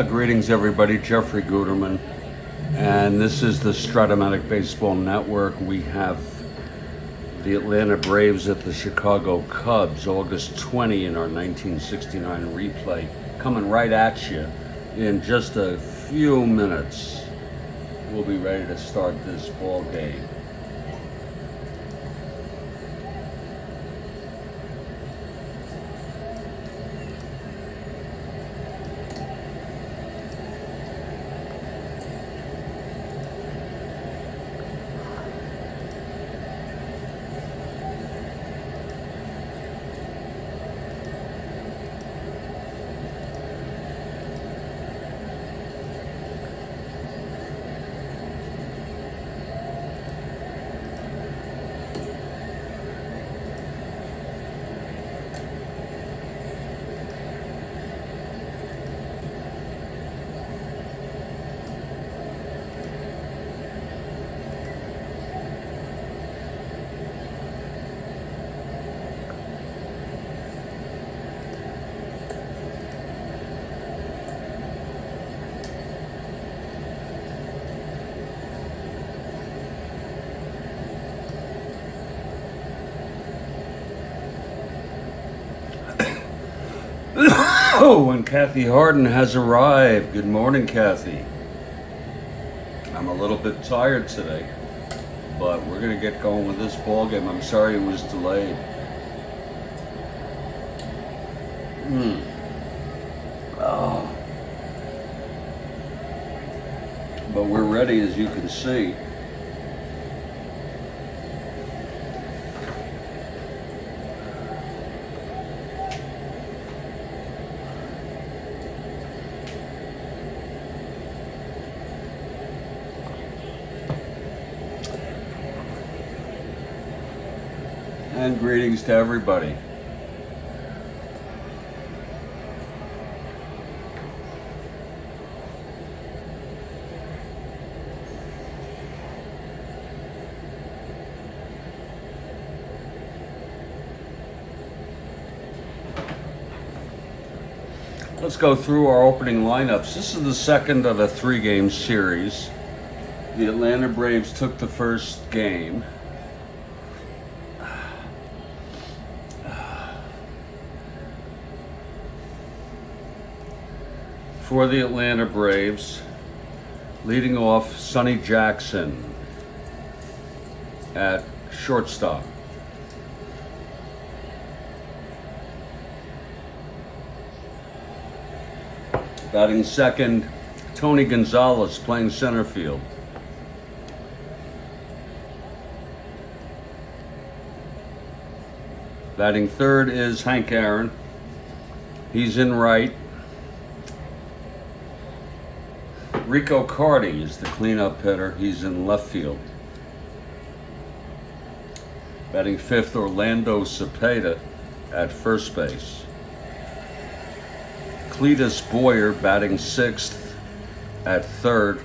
Greetings, everybody. Jeffrey Guterman, and this is the Strat-O-Matic Baseball Network. We have the Atlanta Braves at the Chicago Cubs, August 20 in our 1969 replay, coming right at you in just a few minutes. We'll be ready to start this ball game. Oh, and Kathy Harden has arrived. Good morning, Kathy. I'm a little bit tired today, but we're going to get going with this ball game. I'm sorry it was delayed. Oh. But we're ready, as you can see. And greetings to everybody. Let's go through our opening lineups. This is the second of a three-game series. The Atlanta Braves took the first game. For the Atlanta Braves, leading off Sonny Jackson at shortstop. Batting second, Tony Gonzalez playing center field. Batting third is Hank Aaron. He's in right. Rico Carty is the cleanup hitter. He's in left field. Batting fifth, Orlando Cepeda at first base. Cletus Boyer batting sixth at third.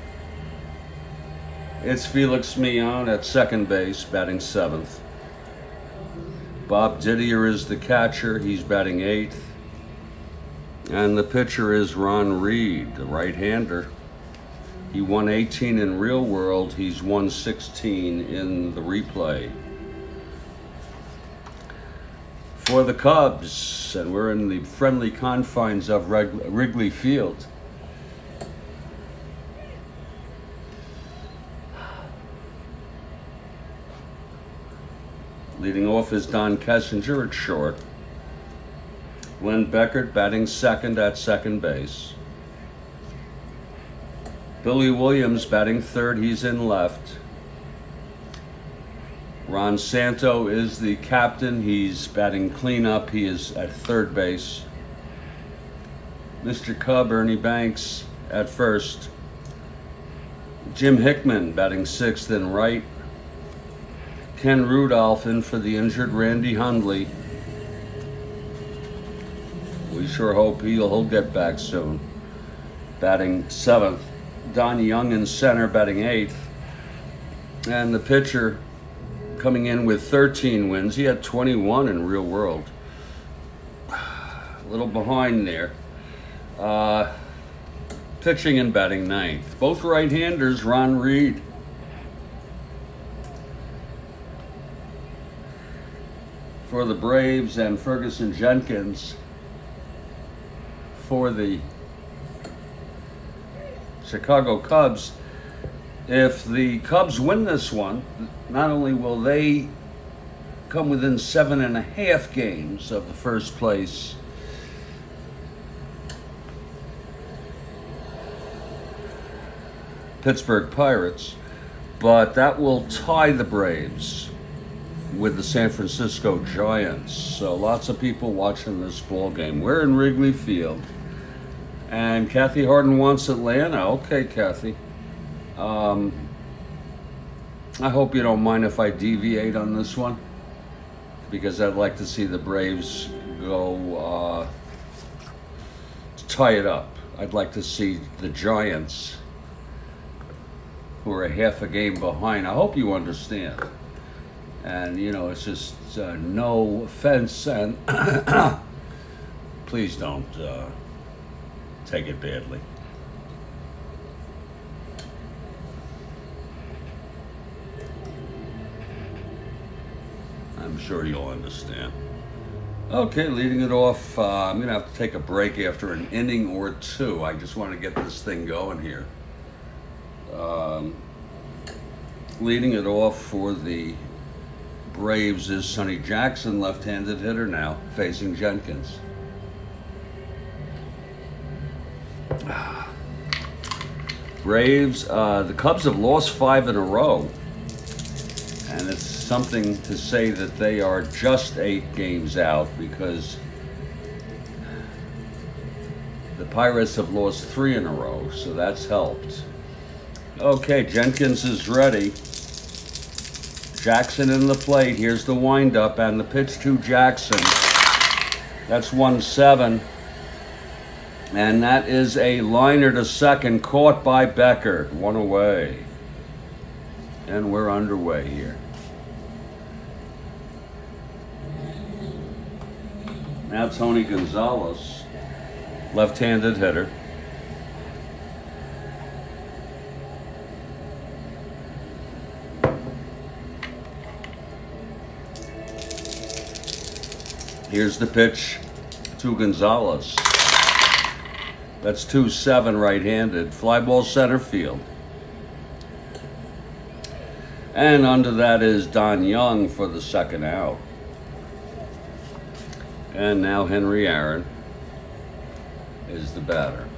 It's Felix Millan at second base, batting seventh. Bob Didier is the catcher. He's batting eighth. And the pitcher is Ron Reed, the right-hander. He won 18 in real world. He's won 16 in the replay. For the Cubs, and we're in the friendly confines of Wrigley Field. Leading off is Don Kessinger at short. Glenn Beckert batting second at second base. Billy Williams batting third, he's in left. Ron Santo is the captain, he's batting cleanup, he is at third base. Mr. Cub, Ernie Banks at first. Jim Hickman batting 6th in right. Ken Rudolph in for the injured Randy Hundley. We sure hope he'll get back soon. Batting 7th. Don Young in center, batting 8th. And the pitcher coming in with 13 wins. He had 21 in real world. A little behind there. Pitching and batting 9th. Both right-handers, Ron Reed. For the Braves, and Ferguson Jenkins for the Chicago Cubs. If the Cubs win this one, not only will they come within 7.5 games of the first place Pittsburgh Pirates, but that will tie the Braves with the San Francisco Giants. So lots of people watching this ball game. We're in Wrigley Field, and Kathy Harden wants Atlanta. Okay, Kathy. I hope you don't mind if I deviate on this one, because I'd like to see the Braves go tie it up. I'd like to see the Giants, who are a half a game behind. I hope you understand. And, you know, it's just no offense, and please don't take it badly. I'm sure you'll understand. Okay, leading it off, I'm going to have to take a break after an inning or two. I just want to get this thing going here. Leading it off for the Braves is Sonny Jackson, left-handed hitter now, facing Jenkins. Braves, the Cubs have lost 5 in a row, and it's something to say that they are just 8 games out, because the Pirates have lost 3 in a row, so that's helped. Okay, Jenkins is ready. Jackson in the plate. Here's the windup and the pitch to Jackson. That's 1-7. And that is a liner to second, caught by Becker. 1 away. And we're underway here. Now Tony Gonzalez, left-handed hitter. Here's the pitch to Gonzalez. That's 2-7 right-handed. Fly ball center field. And under that is Don Young for the second out. And now Henry Aaron is the batter.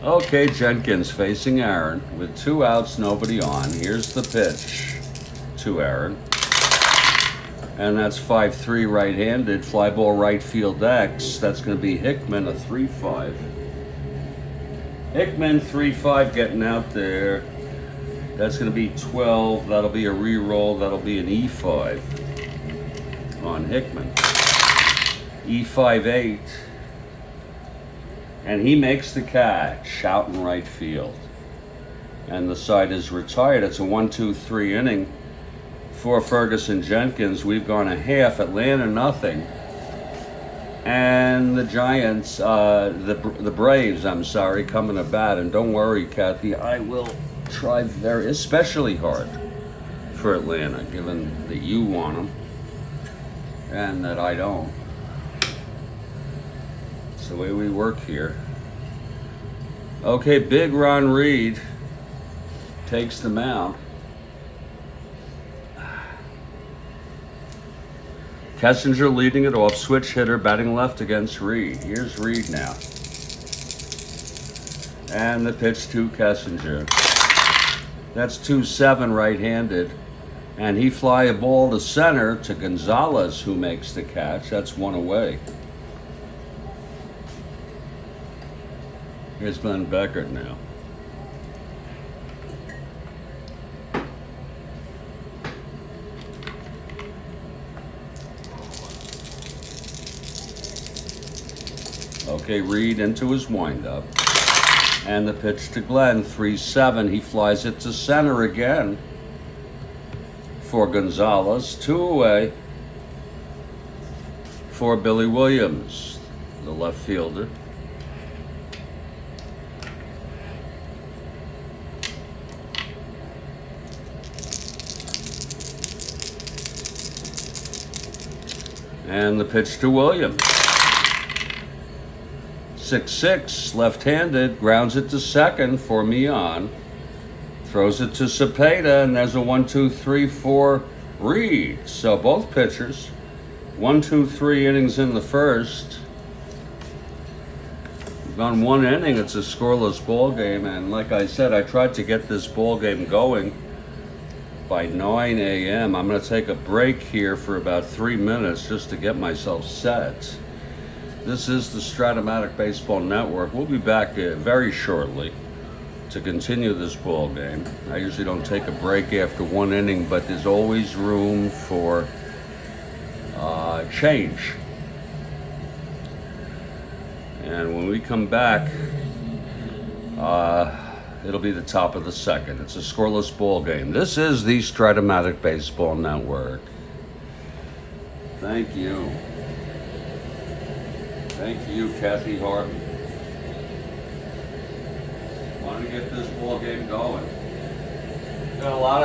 Okay, Jenkins facing Aaron with 2 outs, nobody on. Here's the pitch to Aaron. And that's 5-3 right-handed. Fly ball right field X. That's going to be Hickman, a 3-5. Hickman, 3-5 getting out there. That's going to be 12. That'll be a re-roll. That'll be an E5 on Hickman. E5-8. And he makes the catch out in right field. And the side is retired. It's a 1-2-3 inning for Ferguson Jenkins. We've gone a half, Atlanta nothing. And the Giants, the Braves, I'm sorry, coming to bat. And don't worry, Kathy, I will try very, especially hard for Atlanta, given that you want them and that I don't. It's the way we work here. Okay, big Ron Reed takes the mound. Kessinger leading it off, switch hitter, batting left against Reed. Here's Reed now. And the pitch to Kessinger. That's 2-7 right-handed. And he fly a ball to center to Gonzalez, who makes the catch. That's one away. Here's Glenn Beckert now. Okay, Reed into his windup. And the pitch to Glenn, 3-7. He flies it to center again for Gonzalez. 2 away for Billy Williams, the left fielder. And the pitch to Williams. 6-6, left-handed, grounds it to second for Mian. Throws it to Cepeda, and there's a 1-2-3 for Reed. So both pitchers, 1-2-3 innings in the first. We've gone 1 inning, it's a scoreless ball game, and like I said, I tried to get this ball game going by 9 a.m. I'm going to take a break here for about 3 minutes just to get myself set. This is the Strat-O-Matic Baseball Network. We'll be back very shortly to continue this ball game. I usually don't take a break after 1 inning, but there's always room for change. And when we come back, it'll be the top of the second. It's a scoreless ball game. This is the Strat-O-Matic Baseball Network. Thank you. Thank you, Kathy Harvey. Want to get this ball game going. Got a lot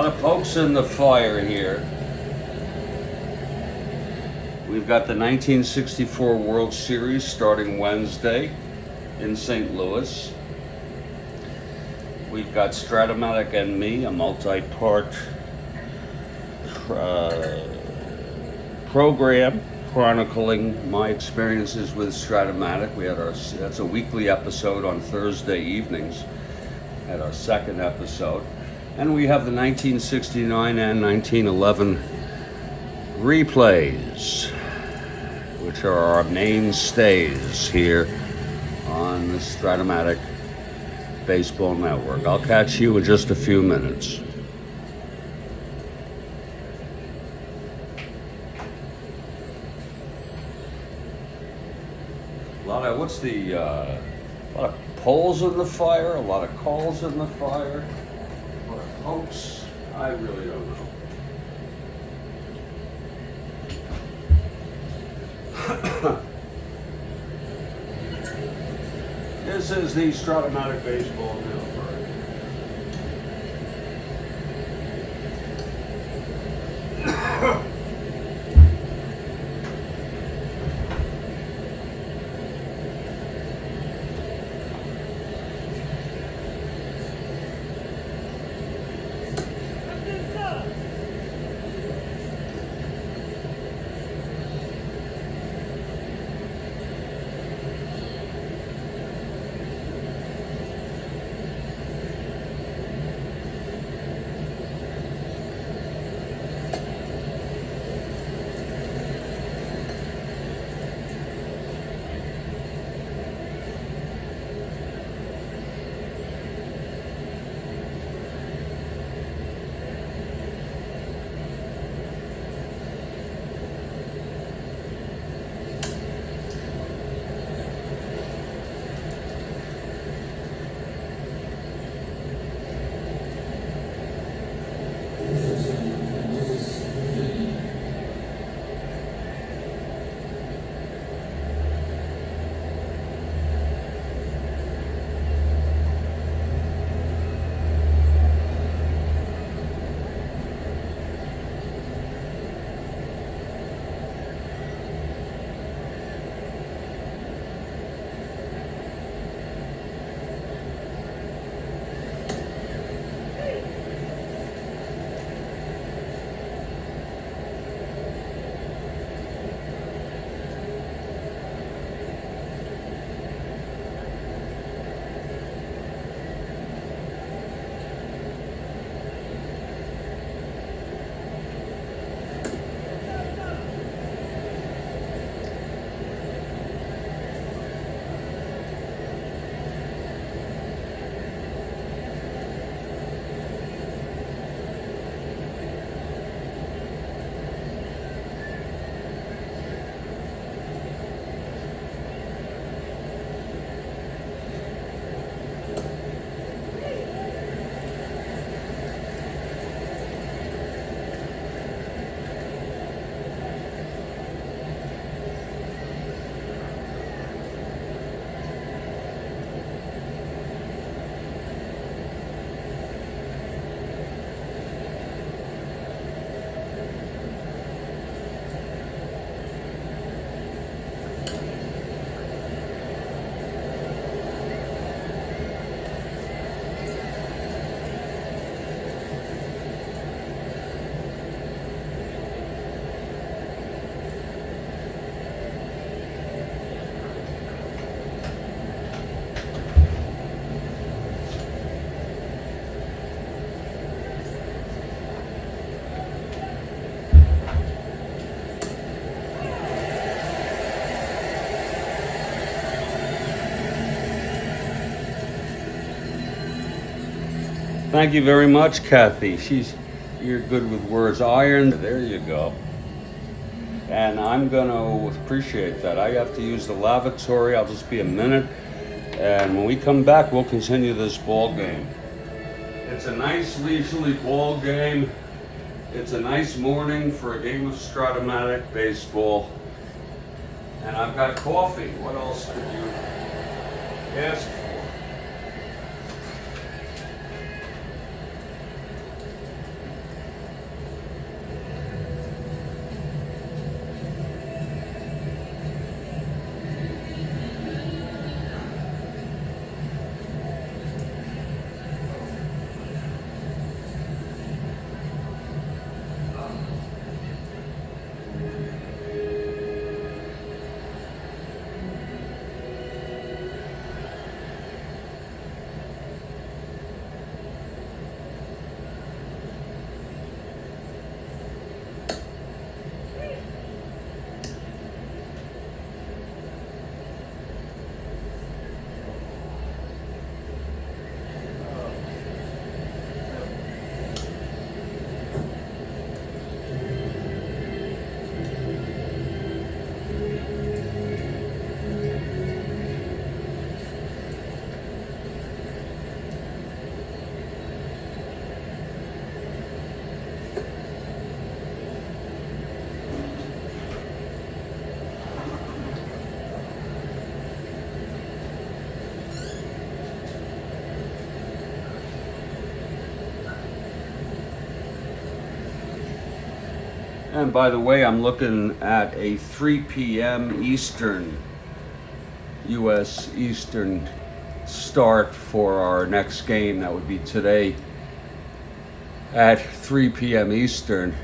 of pokes in the fire here. We've got the 1964 World Series starting Wednesday in St. Louis. We've got Strat-O-Matic and Me, a multi-part program chronicling my experiences with Strat-O-Matic. We had that's a weekly episode on Thursday evenings. Had our second episode. And we have the 1969 and 1911 replays, which are our mainstays here on the Strat-O-Matic Baseball Network. I'll catch you in just a few minutes. A lot of poles in the fire, a lot of calls in the fire, a lot of pokes. I really don't know. This is the Strat-O-Matic Baseball Network. Thank you very much, Kathy. You're good with words. Iron, there you go. And I'm gonna appreciate that. I have to use the lavatory. I'll just be a minute. And when we come back, we'll continue this ball game. It's a nice leisurely ball game. It's a nice morning for a game of Strat-O-Matic baseball. And I've got coffee. What else could you ask for? And by the way, I'm looking at a 3 p.m. Eastern, U.S. Eastern start for our next game. That would be today at 3 p.m. Eastern.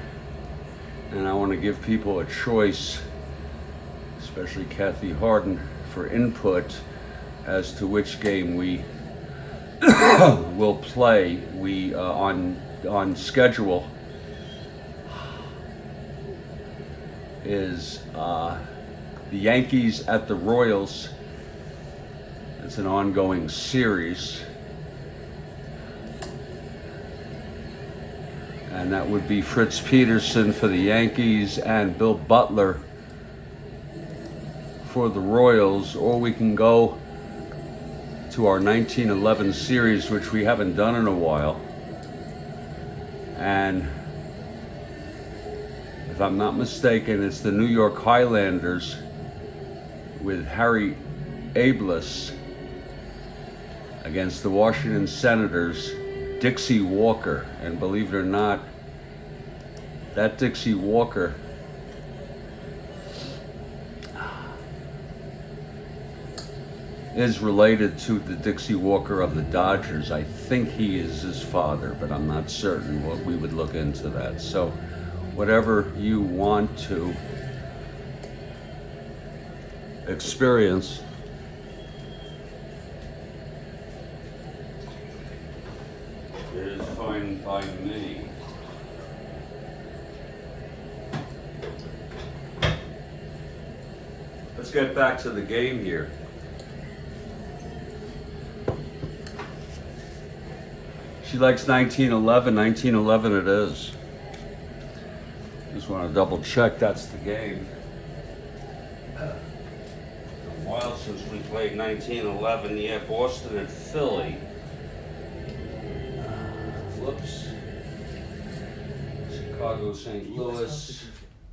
And I want to give people a choice, especially Kathy Harden, for input as to which game we will play. We on schedule is the Yankees at the Royals. It's an ongoing series, and that would be Fritz Peterson for the Yankees and Bill Butler for the Royals. Or we can go to our 1911 series, which we haven't done in a while, and if I'm not mistaken, it's the New York Highlanders with Harry Ablis against the Washington Senators, Dixie Walker. And believe it or not, that Dixie Walker is related to the Dixie Walker of the Dodgers. I think he is his father, but I'm not certain. We would look into that. So whatever you want to experience, is fine by me. Let's get back to the game here. She likes 1911. 1911 it is. Just want to double check that's the game. It's been a while since we played 1911. Yeah, Boston and Philly. Whoops. Chicago, St. Louis.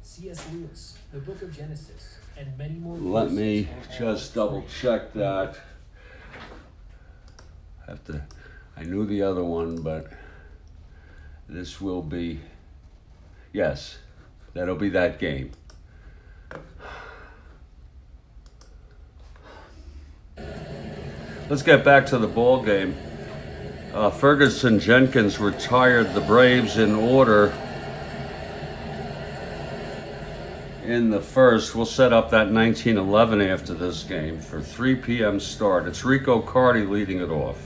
C.S. Lewis, The Book of Genesis, and many more. Let me just double check that. I knew the other one, but this will be, yes, that'll be that game. Let's get back to the ball game. Ferguson Jenkins retired the Braves in order in the first. We'll set up that 1911 after this game for 3 p.m. start. It's Rico Cardi leading it off.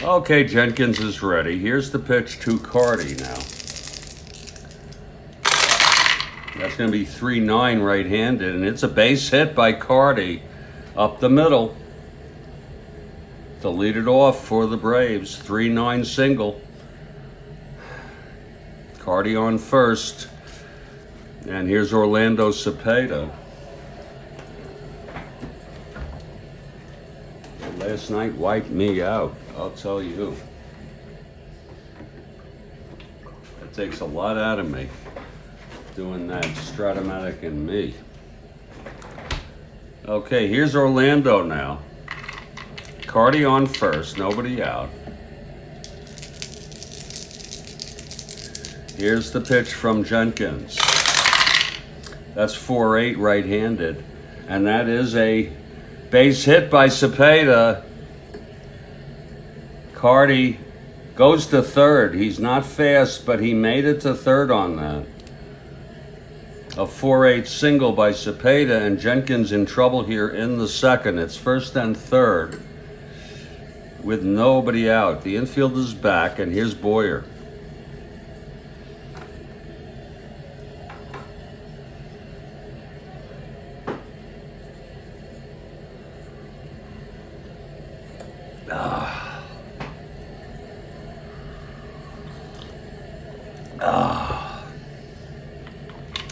Okay, Jenkins is ready. Here's the pitch to Cardi now. That's going to be 3-9 right-handed, and it's a base hit by Carty up the middle to lead it off for the Braves. 3-9 single. Carty on first, and here's Orlando Cepeda. Last night wiped me out, I'll tell you. That takes a lot out of me, doing that Strat-O-Matic and me. Okay, here's Orlando now. Carty on first, nobody out. Here's the pitch from Jenkins. That's 4-8 right-handed, and that is a base hit by Cepeda. Carty goes to third. He's not fast, but he made it to third on that. A 4-8 single by Cepeda, and Jenkins in trouble here in the second. It's first and third with nobody out. The infield is back, and here's Boyer.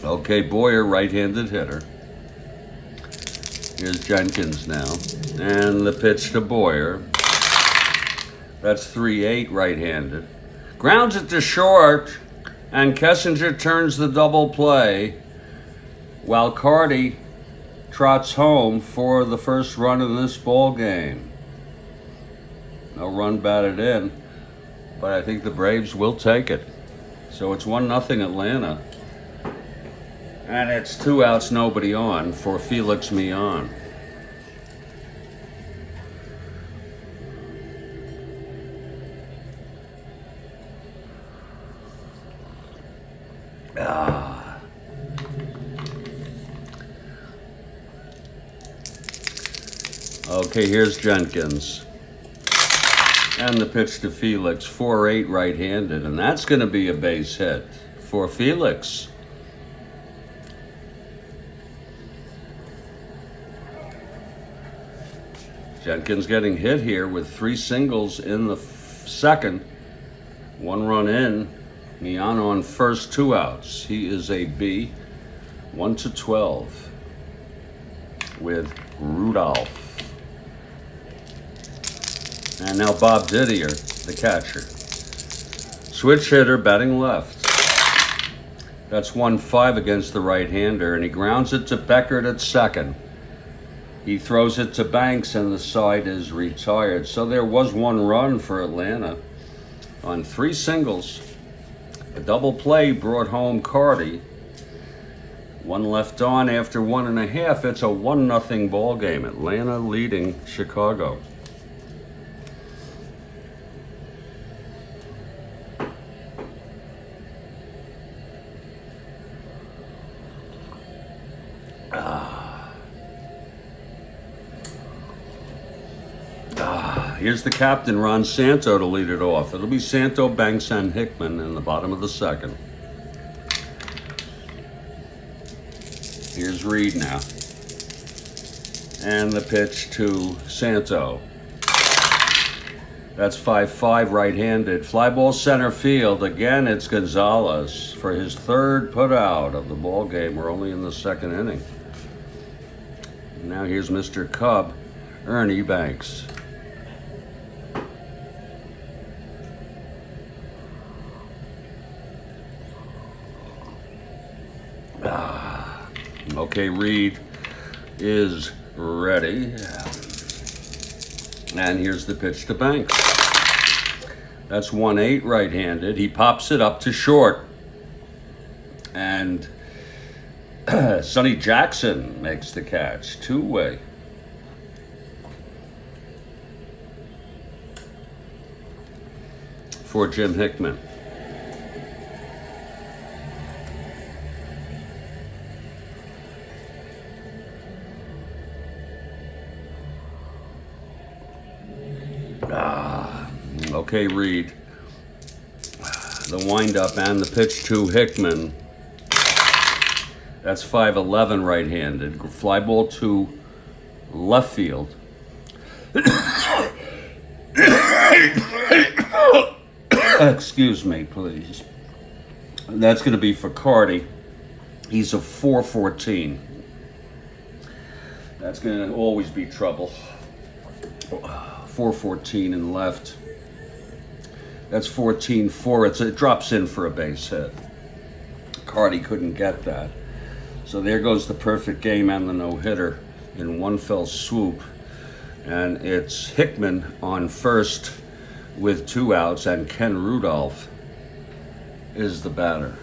Okay, Boyer, right-handed hitter. Here's Jenkins now. And the pitch to Boyer. That's 3-8 right-handed. Grounds it to short, and Kessinger turns the double play while Carty trots home for the first run of this ball game. No run batted in, but I think the Braves will take it. So it's 1-0 Atlanta. And it's 2 outs, nobody on for Felix Millan. Okay, here's Jenkins. And the pitch to Felix, 4-8 right-handed, and that's going to be a base hit for Felix. Jenkins getting hit here with 3 singles in the second. 1 run in. Millan on first, 2 outs. He is a B. 1-12 with Rudolph. And now Bob Didier, the catcher. Switch hitter batting left. That's 1-5 against the right-hander, and he grounds it to Beckert at second. He throws it to Banks, and the side is retired. So there was 1 run for Atlanta on 3 singles. A double play brought home Carty. 1 left on after 1.5. It's a 1-0 ball game. Atlanta leading Chicago. Here's the captain, Ron Santo, to lead it off. It'll be Santo, Banks, and Hickman in the bottom of the second. Here's Reed now. And the pitch to Santo. That's 5-5 right-handed. Fly ball center field. Again, it's Gonzalez for his 3rd putout of the ball game. We're only in the 2nd inning. Now here's Mr. Cub, Ernie Banks. Okay, Reed is ready. And here's the pitch to Banks. That's 1-8 right-handed. He pops it up to short. And Sonny Jackson makes the catch. 2-way. For Jim Hickman. Okay, Reed. The windup and the pitch to Hickman. That's 5'11" right-handed. Fly ball to left field. Excuse me, please. That's going to be for Carty. He's a 4-14. That's going to always be trouble. 4-14 in left. That's 14-4. It drops in for a base hit. Carty couldn't get that. So there goes the perfect game and the no-hitter in one fell swoop. And it's Hickman on first with 2 outs, and Ken Rudolph is the batter.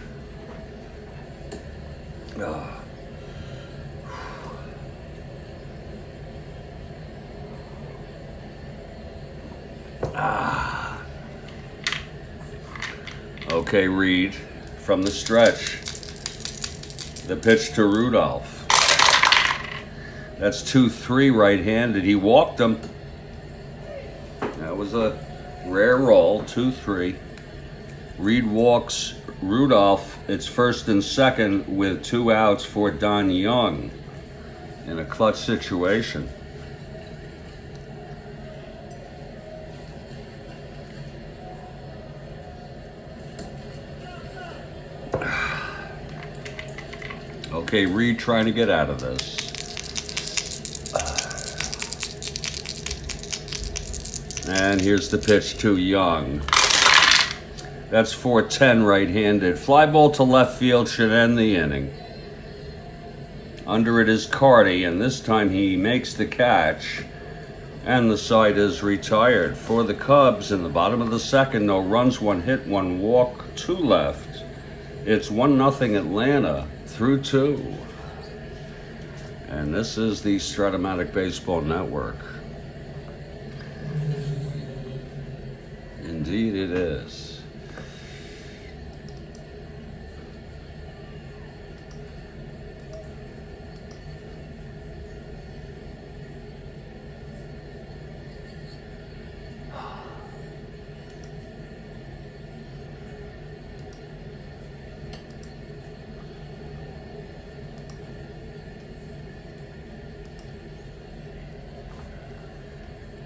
Okay, Reed from the stretch. The pitch to Rudolph. That's 2-3 right-handed. He walked him. That was a rare roll, 2-3. Reed walks Rudolph. It's first and second with 2 outs for Don Young in a clutch situation. Okay, Reed trying to get out of this. And here's the pitch to Young. That's 4-10 right-handed. Fly ball to left field should end the inning. Under it is Carty, and this time he makes the catch. And the side is retired. For the Cubs, in the bottom of the second, no runs, 1 hit, 1 walk, 2 left. It's 1-0 Atlanta through 2. And this is the Strat-O-Matic Baseball Network. Indeed it is.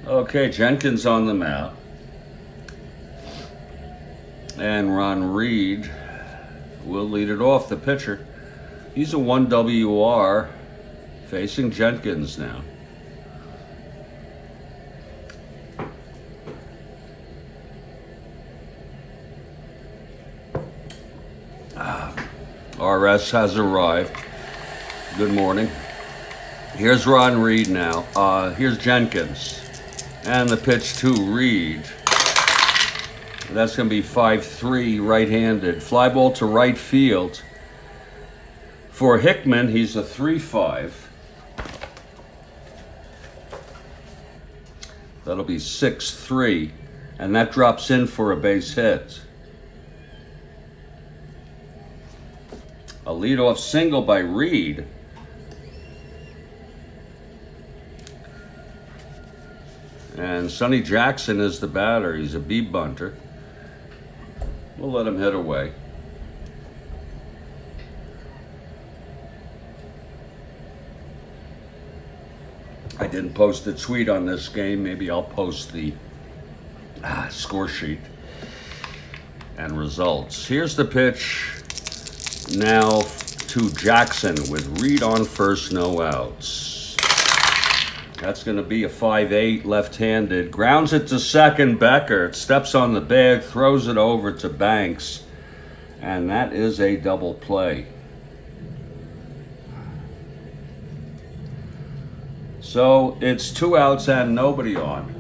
Okay, Jenkins on the mound. And Ron Reed will lead it off, the pitcher. He's a 1 WR facing Jenkins now. RS has arrived. Good morning. Here's Ron Reed now. Here's Jenkins. And the pitch to Reed. That's going to be 5-3 right-handed. Fly ball to right field. For Hickman, he's a 3-5. That'll be 6-3. And that drops in for a base hit. A leadoff single by Reed. And Sonny Jackson is the batter. He's a B-bunter. We'll let him hit away. I didn't post a tweet on this game. Maybe I'll post the score sheet and results. Here's the pitch now to Jackson with Reed on first, no outs. That's going to be a 5-8 left-handed. Grounds it to second. Beckert steps on the bag, throws it over to Banks, and that is a double play. So it's 2 outs and nobody on.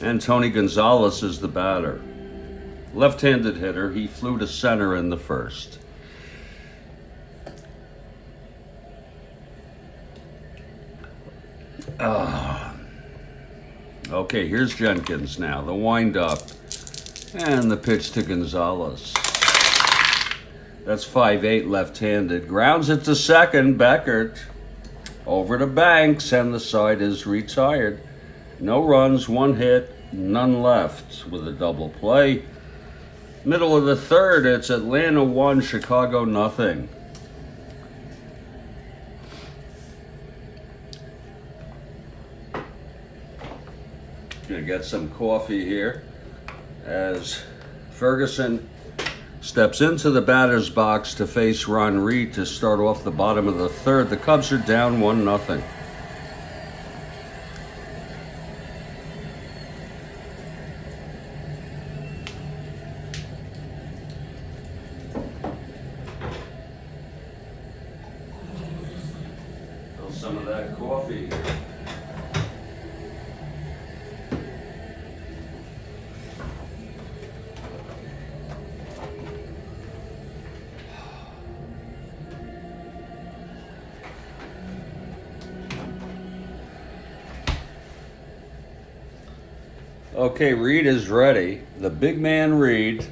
And Tony Gonzalez is the batter. Left-handed hitter. He flew to center in the first. Okay, here's Jenkins now. The wind-up. And the pitch to Gonzalez. That's 5-8 left-handed. Grounds it to second. Beckert over to Banks, and the side is retired. No runs, 1 hit, none left with a double play. Middle of the third, it's Atlanta 1, Chicago nothing. Gonna get some coffee here as Ferguson steps into the batter's box to face Ron Reed to start off the bottom of the third. The Cubs are down 1-0. Fill some of that coffee. Okay, Reed is ready. The big man Reed.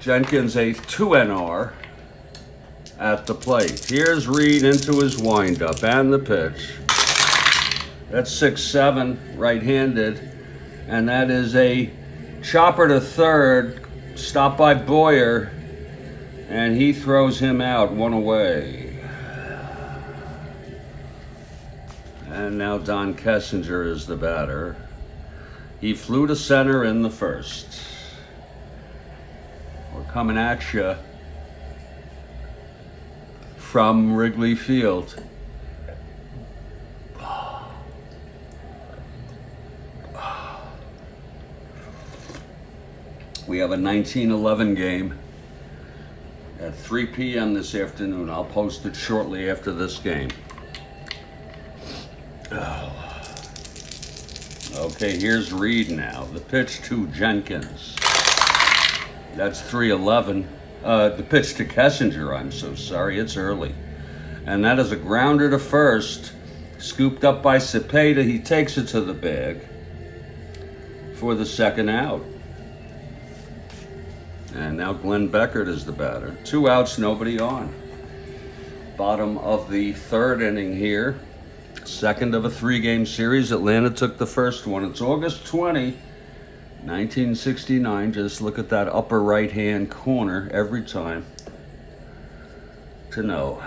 Jenkins a 2-NR at the plate. Here's Reed into his windup and the pitch. That's 6-7 right-handed. And that is a chopper to third, stopped by Boyer. And he throws him out, one away. And now Don Kessinger is the batter. He flew to center in the first. We're coming at you from Wrigley Field. We have a 19-11 game at 3 p.m. this afternoon. I'll post it shortly after this game. Okay, here's Reed now. The pitch to Jenkins. That's 3-11. The pitch to Kessinger, I'm so sorry, it's early. And that is a grounder to first. Scooped up by Cepeda. He takes it to the bag for the second out. And now Glenn Beckert is the batter. 2 outs, nobody on. Bottom of the third inning here. Second of a 3-game series. Atlanta took the first one. It's August 20, 1969. Just look at that upper right-hand corner every time to know.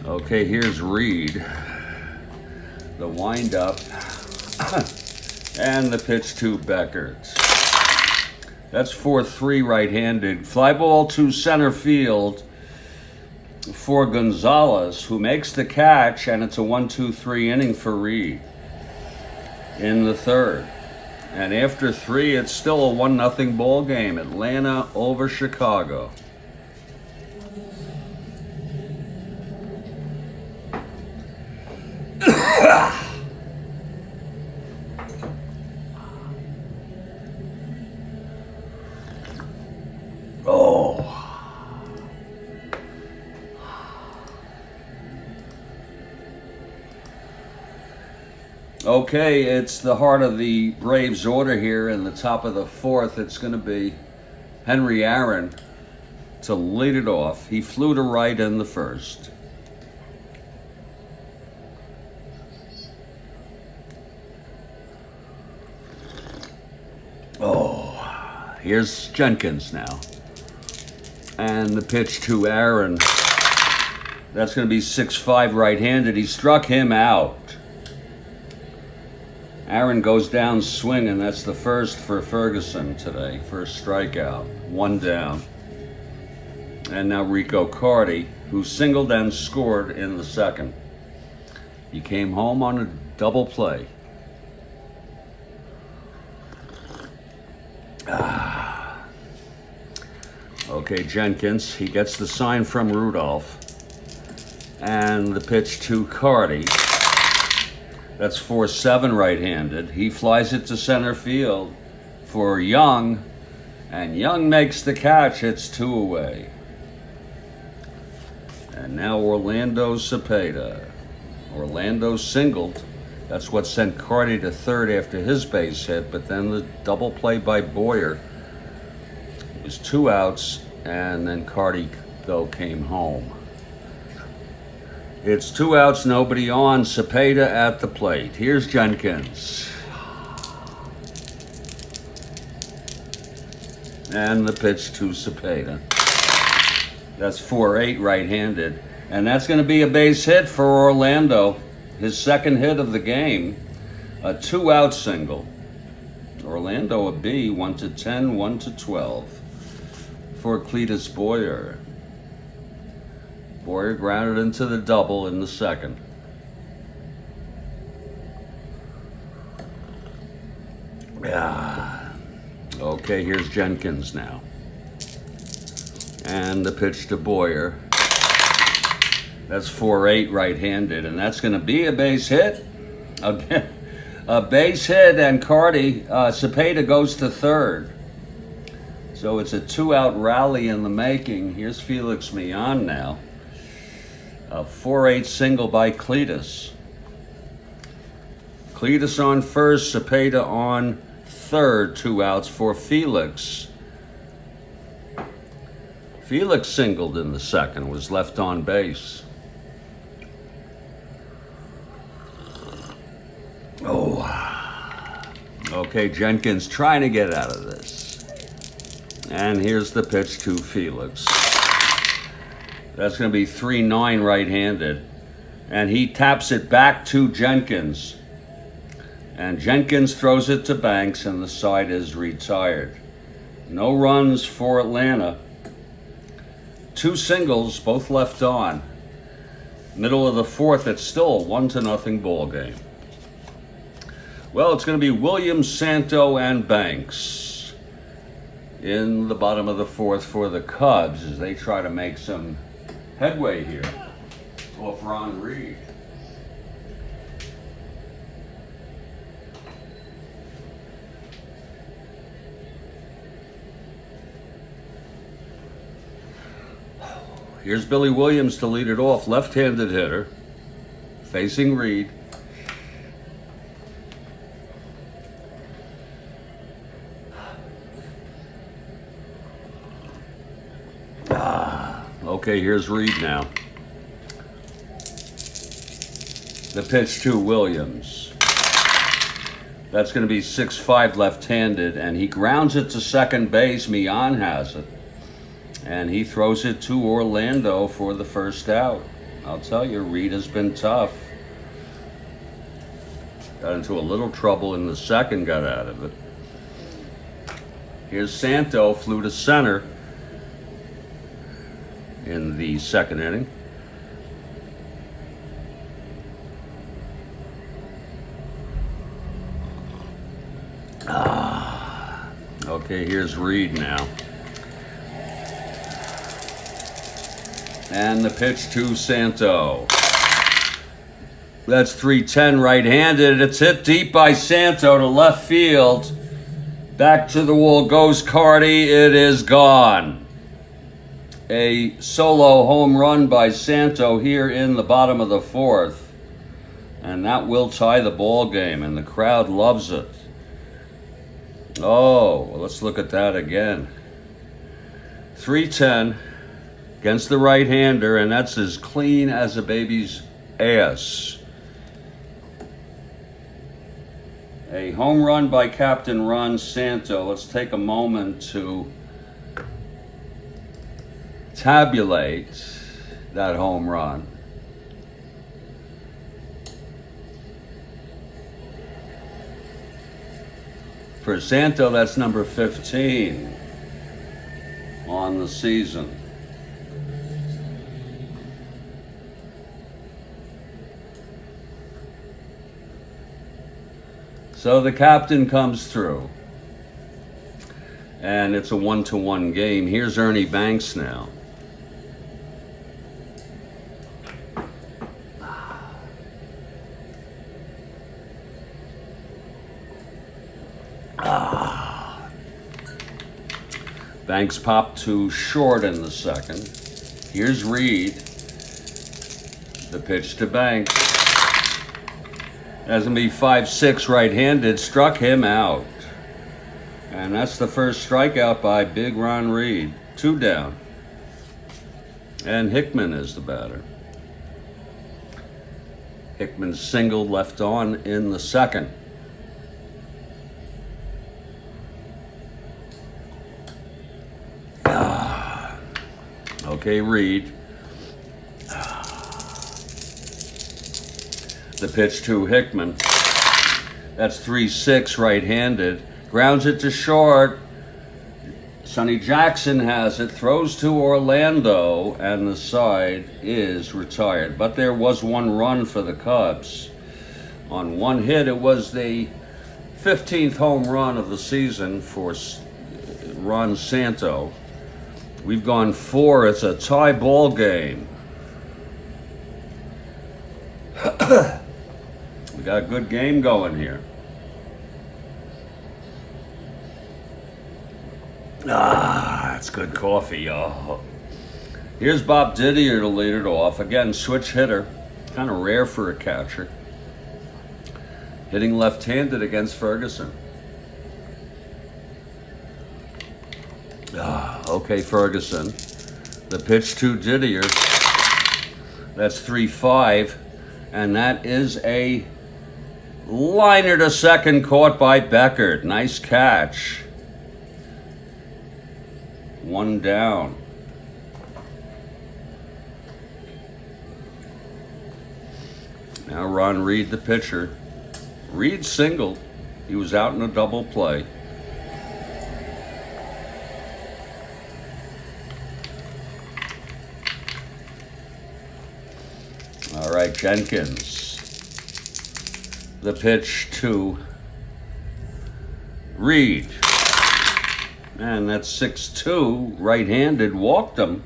Okay, here's Reed. The windup. And the pitch to Beckert. That's 4-3 right-handed. Fly ball to center field for Gonzalez, who makes the catch, and it's a 1-2-3 inning for Reed in the third. And after 3, it's still a 1-0 ball game. Atlanta over Chicago. Okay, it's the heart of the Braves order here in the top of the fourth. It's going to be Henry Aaron to lead it off. He flew to right in the first. Here's Jenkins now. And the pitch to Aaron. That's going to be 6-5 right-handed. He struck him out. Aaron goes down swinging. That's the first for Ferguson today. First strikeout. 1 down. And now Rico Carty, who singled and scored in the second. He came home on a double play. Okay, Jenkins. He gets the sign from Rudolph. And the pitch to Carty. That's 4-7 right-handed. He flies it to center field for Young, and Young makes the catch. It's 2 away. And now Orlando Cepeda. Orlando singled. That's what sent Carty to third after his base hit, but then the double play by Boyer. It was 2 outs, and then Carty, though, came home. It's 2 outs, nobody on. Cepeda at the plate. Here's Jenkins. And the pitch to Cepeda. That's 4-8 right-handed. And that's going to be a base hit for Orlando. His second hit of the game. A 2-out single. Orlando a B, 1-10, 1-12 for Cletus Boyer. Boyer grounded into the double in the second. Okay, here's Jenkins now. And the pitch to Boyer. That's 4-8 right-handed, and that's going to be a base hit. Again, a base hit, and Cepeda goes to third. So it's a 2-out rally in the making. Here's Felix Millan now. A 4-8 single by Cletus. Cletus on first, Cepeda on third, 2 outs for Felix. Felix singled in the second, was left on base. Okay, Jenkins trying to get out of this. And here's the pitch to Felix. That's going to be 3-9 right-handed. And he taps it back to Jenkins. And Jenkins throws it to Banks, and the side is retired. No runs for Atlanta. 2 singles, both left on. Middle of the fourth, it's still a 1-0 ball game. Well, it's going to be Williams, Santo, and Banks in the bottom of the fourth for the Cubs as they try to make some headway here off Ron Reed. Here's Billy Williams to lead it off, left-handed hitter, facing Reed. Okay, here's Reed now. The pitch to Williams. That's going to be 6-5 left-handed, and he grounds it to second base. Millan has it. And he throws it to Orlando for the first out. I'll tell you, Reed has been tough. Got into a little trouble in the second, got out of it. Here's Santo, flew to center in the second inning. Okay, here's Reed now. And the pitch to Santo. That's 3-10 right-handed. It's hit deep by Santo to left field. Back to the wall goes Carty. It is gone. A solo home run by Santo here in the bottom of the fourth. And that will tie the ball game, and the crowd loves it. Oh, well, let's look at that again. 3-10 against the right-hander, and that's as clean as a baby's ass. A home run by Captain Ron Santo. Let's take a moment to tabulate that home run. For Santo, that's number 15 on the season. So the captain comes through, and it's a 1-1 game. Here's Ernie Banks now. Banks popped to short in the second. Here's Reed. The pitch to Banks. That's going to be 5-6 right-handed. Struck him out. And that's the first strikeout by Big Ron Reed. 2 down. And Hickman is the batter. Hickman singled, left on in the second. Okay, Reed. The pitch to Hickman. That's 3-6 right-handed. Grounds it to short. Sonny Jackson has it, throws to Orlando, and the side is retired. But there was one run for the Cubs. On one hit, it was the 15th home run of the season for Ron Santo. We've gone 4. It's a tie ball game. We got a good game going here. That's good coffee. Oh. Here's Bob Didier to lead it off. Again, switch hitter. Kind of rare for a catcher. Hitting left-handed against Ferguson. Okay, Ferguson. The pitch to Didier. That's 3-5. And that is a liner to second caught by Beckert. Nice catch. One down. Now Ron Reed, the pitcher. Reed singled. He was out in a double play. All right, Jenkins. The pitch to Reed. And that's 6-2, right-handed, walked him.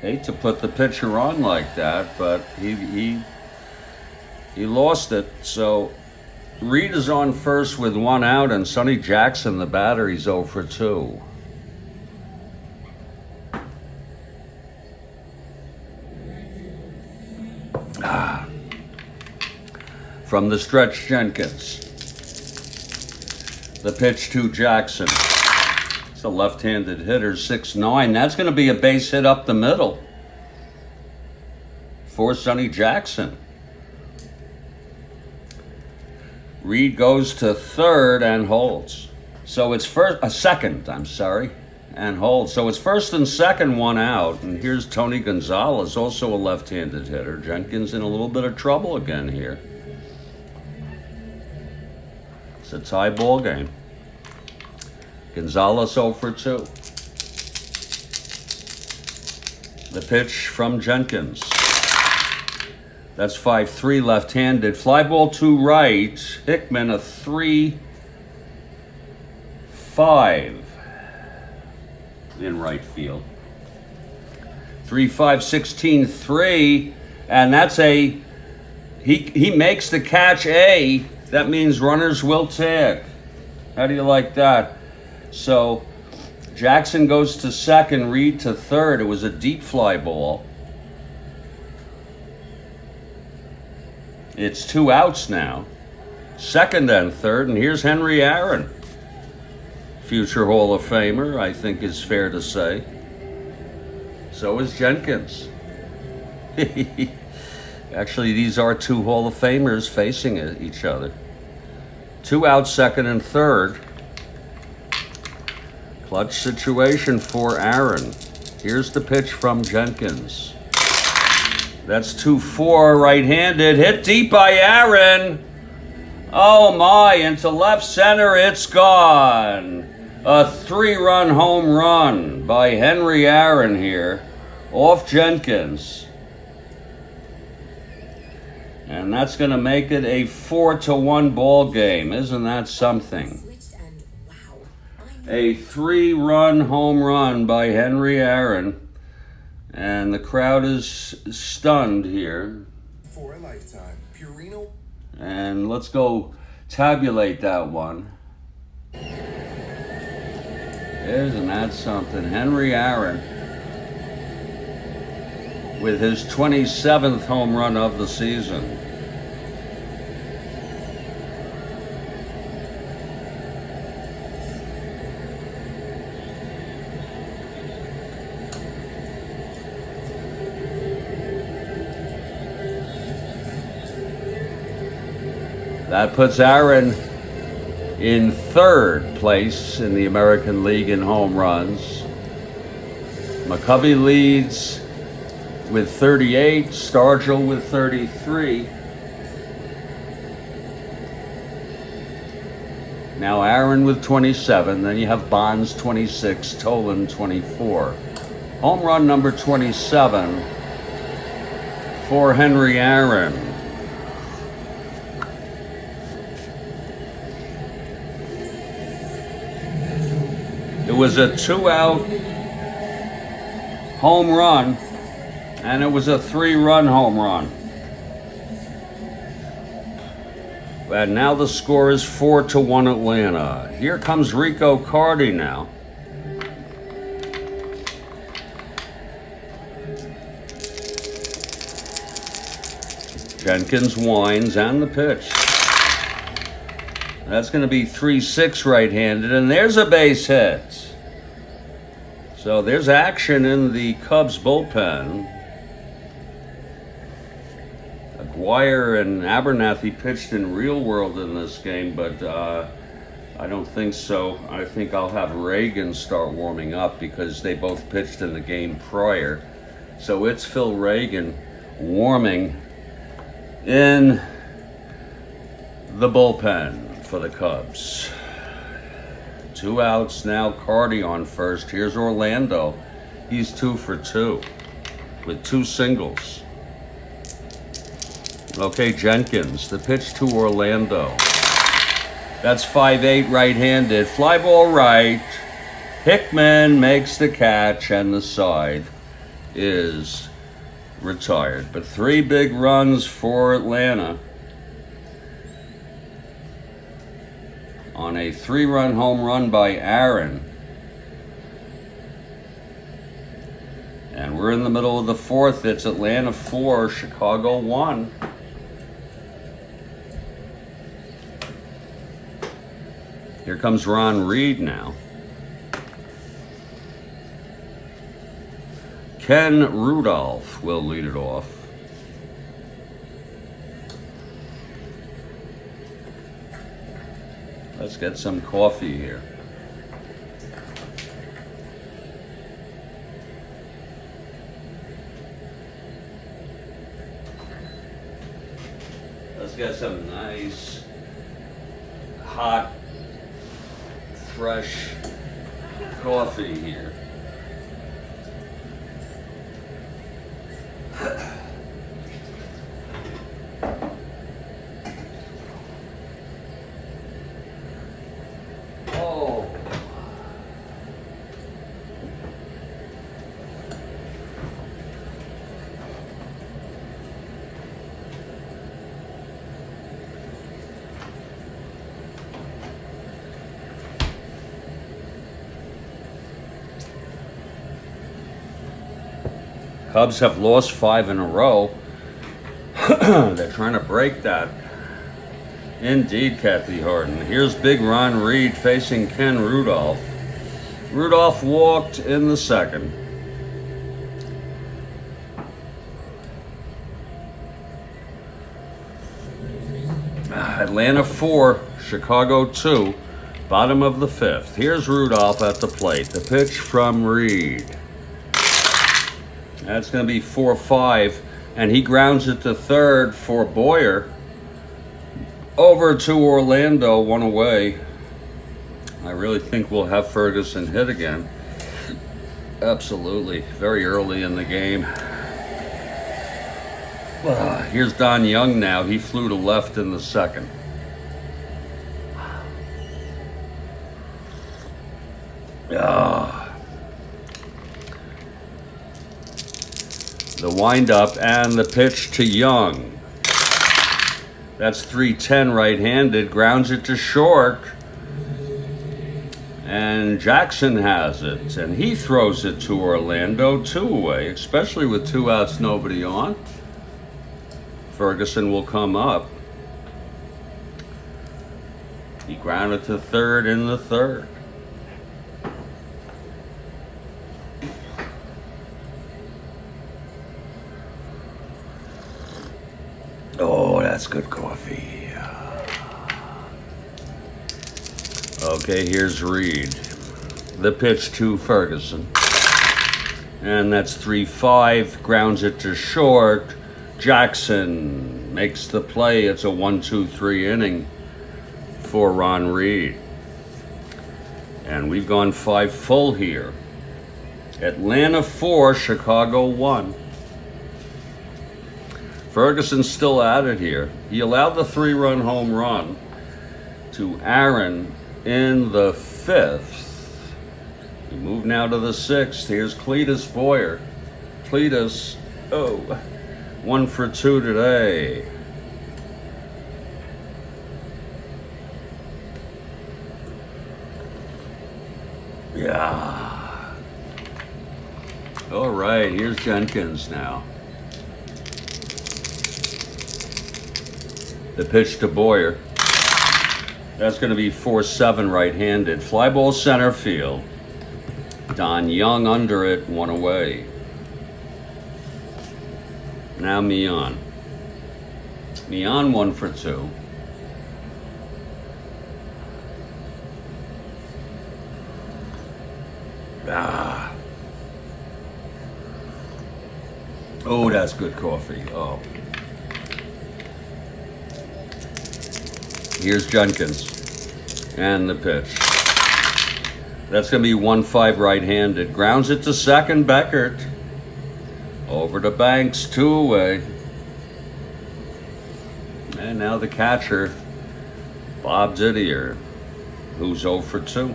Hate to put the pitcher on like that, but he lost it. So Reed is on first with one out, and Sonny Jackson, the batter, he's 0 for 2. From the stretch, Jenkins. The pitch to Jackson. It's a left-handed hitter, 6-9. That's going to be a base hit up the middle for Sonny Jackson. Reed goes to third and holds. So it's second, and holds. So it's first and second, one out. And here's Tony Gonzalez, also a left-handed hitter. Jenkins in a little bit of trouble again here. It's a tie ball game. Gonzalez 0 for 2. The pitch from Jenkins. That's 5-3 left-handed. Fly ball to right. Hickman a 3-5 in right field. 3-5, 16-3, and that's he makes the catch A. That means runners will tag. How do you like that? So Jackson goes to second, Reed to third. It was a deep fly ball. It's 2 outs now. Second and third, and here's Henry Aaron. Future Hall of Famer, I think is fair to say. So is Jenkins. Actually, these are 2 Hall of Famers facing each other. 2 outs, second and third. Clutch situation for Aaron. Here's the pitch from Jenkins. That's 2-4, right-handed. Hit deep by Aaron. Oh my, into left center, it's gone. A 3-run home run by Henry Aaron here, off Jenkins. And that's going to make it a 4-1 ball game. Isn't that something? A 3-run home run by Henry Aaron. And the crowd is stunned here. For a lifetime, Purino. And let's go tabulate that one. Isn't that something? Henry Aaron with his 27th home run of the season. That puts Aaron in third place in the American League in home runs. McCovey leads with 38, Stargell with 33. Now Aaron with 27, then you have Bonds 26, Tolan 24. Home run number 27 for Henry Aaron. It was a 2-out home run, and it was a 3-run home run. And now the score is 4-1 Atlanta. Here comes Rico Carty now. Jenkins winds and the pitch. That's going to be 3-6 right-handed, and there's a base hit. So there's action in the Cubs bullpen. Dwyer and Abernathy pitched in real world in this game, but I don't think so. I think I'll have Reagan start warming up because they both pitched in the game prior. So it's Phil Reagan warming in the bullpen for the Cubs. 2 outs now, Carty on first. Here's Orlando. He's 2 for 2 with 2 singles. Okay, Jenkins, the pitch to Orlando. That's 5-8 right-handed. Fly ball right. Hickman makes the catch, and the side is retired. But 3 big runs for Atlanta on a 3-run home run by Aaron. And we're in the middle of the 4th. It's Atlanta 4, Chicago 1. Here comes Ron Reed now. Ken Rudolph will lead it off. Let's get some coffee here. Let's get some nice, hot, fresh coffee here. Oh. Cubs have lost 5 in a row. They're trying to break that. Indeed, Kathy Harden. Here's big Ron Reed facing Ken Rudolph. Rudolph walked in the 2nd. Atlanta 4, Chicago 2, bottom of the 5th. Here's Rudolph at the plate. The pitch from Reed. That's going to be 4-5, and he grounds it to third for Boyer. Over to Orlando, 1 away. I really think we'll have Ferguson hit again. Absolutely, very early in the game. Here's Don Young now. He flew to left in the 2nd. The windup and the pitch to Young. That's 3-10 right-handed. Grounds it to short. And Jackson has it. And he throws it to Orlando, 2 away, especially with 2 outs, nobody on. Ferguson will come up. He grounded to third in the 3rd. Oh, that's good coffee. Okay, here's Reed. The pitch to Ferguson. And that's 3-5. Grounds it to short. Jackson makes the play. It's a 1-2-3 inning for Ron Reed. And we've gone 5 full here. Atlanta 4, Chicago 1. Ferguson's still at it here. He allowed the 3-run home run to Aaron in the 5th. We move now to the 6th. Here's Cletus Boyer. Cletus, 1 for 2 today. Yeah. All right, here's Jenkins now. The pitch to Boyer. That's going to be 4-7 right-handed. Fly ball center field. Don Young under it, 1 away. Now Mian. Mian 1 for 2. Oh, that's good coffee. Oh. Here's Jenkins. And the pitch. That's going to be 1-5 right-handed. Grounds it to second, Beckert. Over to Banks, 2 away. And now the catcher, Bob Didier, who's 0 for 2.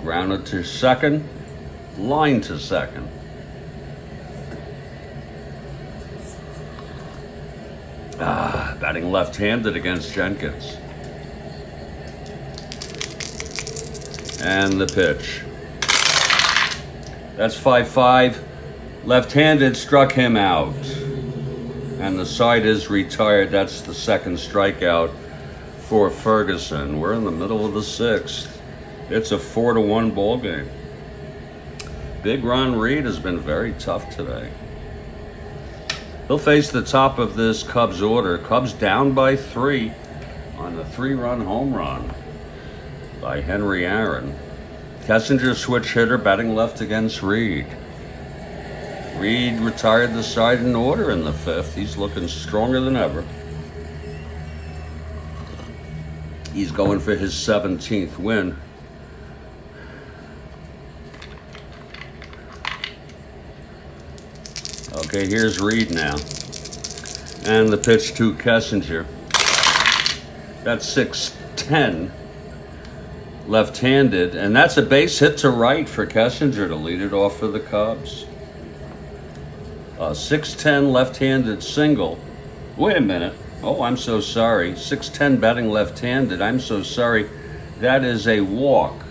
Grounded to second, line to second. Batting left-handed against Jenkins. And the pitch. That's 5-5. Left-handed, struck him out. And the side is retired. That's the second strikeout for Ferguson. We're in the middle of the 6th. It's a 4-1 ball game. Big Ron Reed has been very tough today. He'll face the top of this Cubs order. Cubs down by 3 on the 3-run home run by Henry Aaron. Kessinger switch hitter batting left against Reed. Reed retired the side in order in the 5th. He's looking stronger than ever. He's going for his 17th win. Okay, here's Reed now. And the pitch to Kessinger. That's 6-10. Left-handed. And that's a base hit to right for Kessinger to lead it off for the Cubs. 6-10 left-handed single. Wait a minute. Oh, I'm so sorry. 6-10 batting left-handed. I'm so sorry. That is a walk.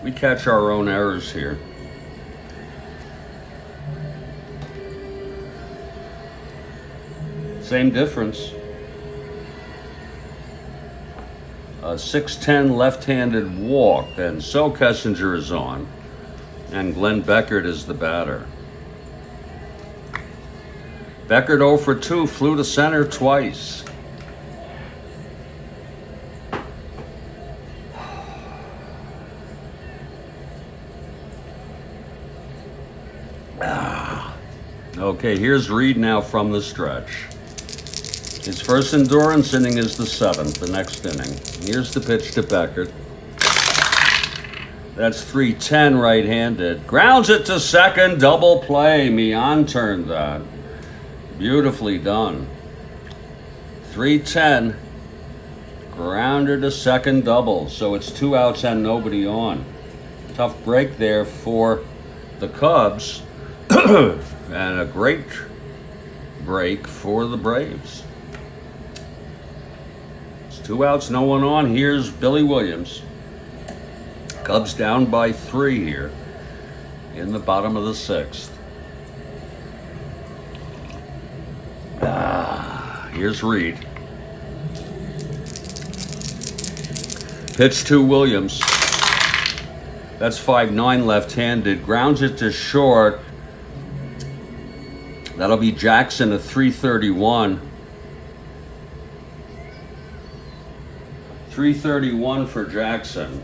We catch our own errors here. Same difference. 6-10 left-handed walk. Then so Kessinger is on. And Glenn Beckert is the batter. Beckert 0 for 2, flew to center twice. Okay, here's Reed now from the stretch. His first endurance inning is the 7th, the next inning. Here's the pitch to Beckert. That's 3-10 right-handed. Grounds it to second, double play. Mian turned that. Beautifully done. 3-10. Grounder to second, double. So it's 2 outs and nobody on. Tough break there for the Cubs. And a great break for the Braves. It's 2 outs, no one on. Here's Billy Williams. Cubs down by 3 here in the bottom of the 6th. Here's Reed. Pitch to Williams. That's 5-9 left-handed. Grounds it to short. That'll be Jackson at 331. 331 for Jackson.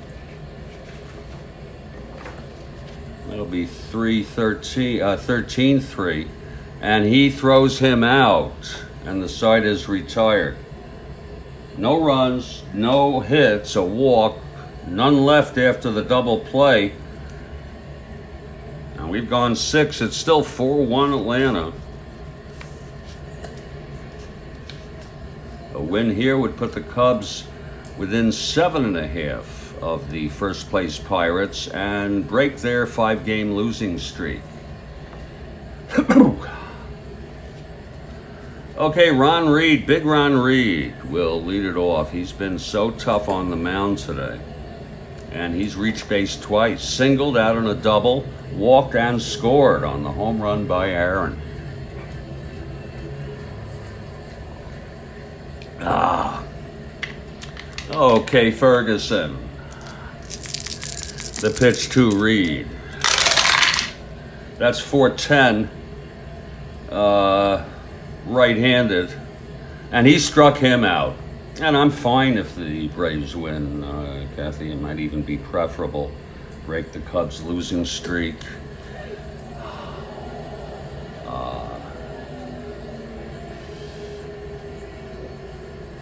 That'll be 13-3. And he throws him out. And the side is retired. No runs, no hits, a walk, none left after the double play. Now we've gone 6. It's still 4-1 Atlanta. A win here would put the Cubs within 7.5 of the first place Pirates and break their 5-game losing streak. Okay, Ron Reed, Big Ron Reed will lead it off. He's been so tough on the mound today. And he's reached base twice, singled out on a double, walked and scored on the home run by Aaron. Okay, Ferguson. The pitch to Reed. That's 4-10. Right-handed, and he struck him out. And I'm fine if the Braves win, Kathy. It might even be preferable. Break the Cubs' losing streak.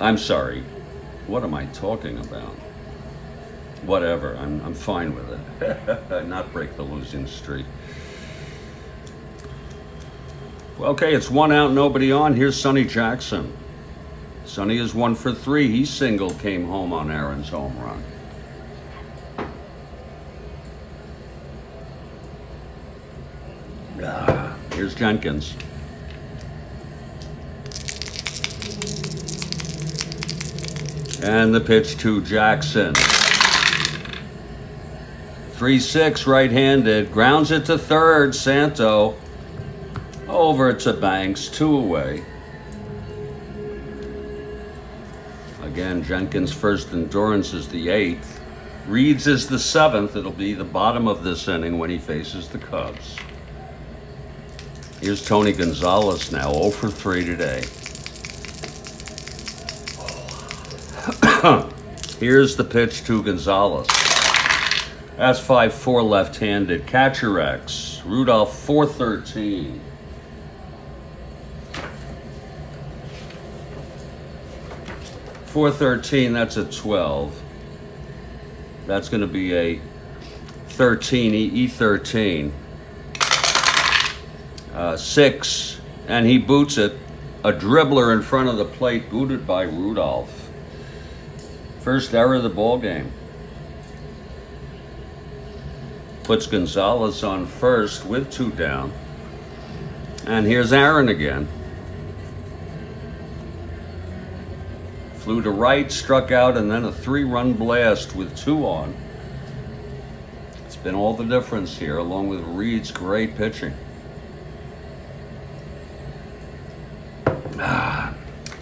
I'm sorry. What am I talking about? Whatever. I'm fine with it. Not break the losing streak. Okay, it's 1 out, nobody on. Here's Sonny Jackson. Sonny is 1 for 3. He singled, came home on Aaron's home run. Here's Jenkins. And the pitch to Jackson. 3-6, right-handed. Grounds it to third. Santo. Over to Banks, 2 away. Again, Jenkins' first endurance is the 8th. Reed's is the 7th. It'll be the bottom of this inning when he faces the Cubs. Here's Tony Gonzalez now, 0 for 3 today. Here's the pitch to Gonzalez. That's 5-4 left-handed. Catcher X. Rudolph, 4-13. That's a 12. That's going to be a 13, E13. 6, and he boots it. A dribbler in front of the plate, booted by Rudolph. First error of the ball game. Puts Gonzalez on first with 2 down. And here's Aaron again. Flew to right, struck out, and then a 3-run blast with 2 on. It's been all the difference here, along with Reed's great pitching.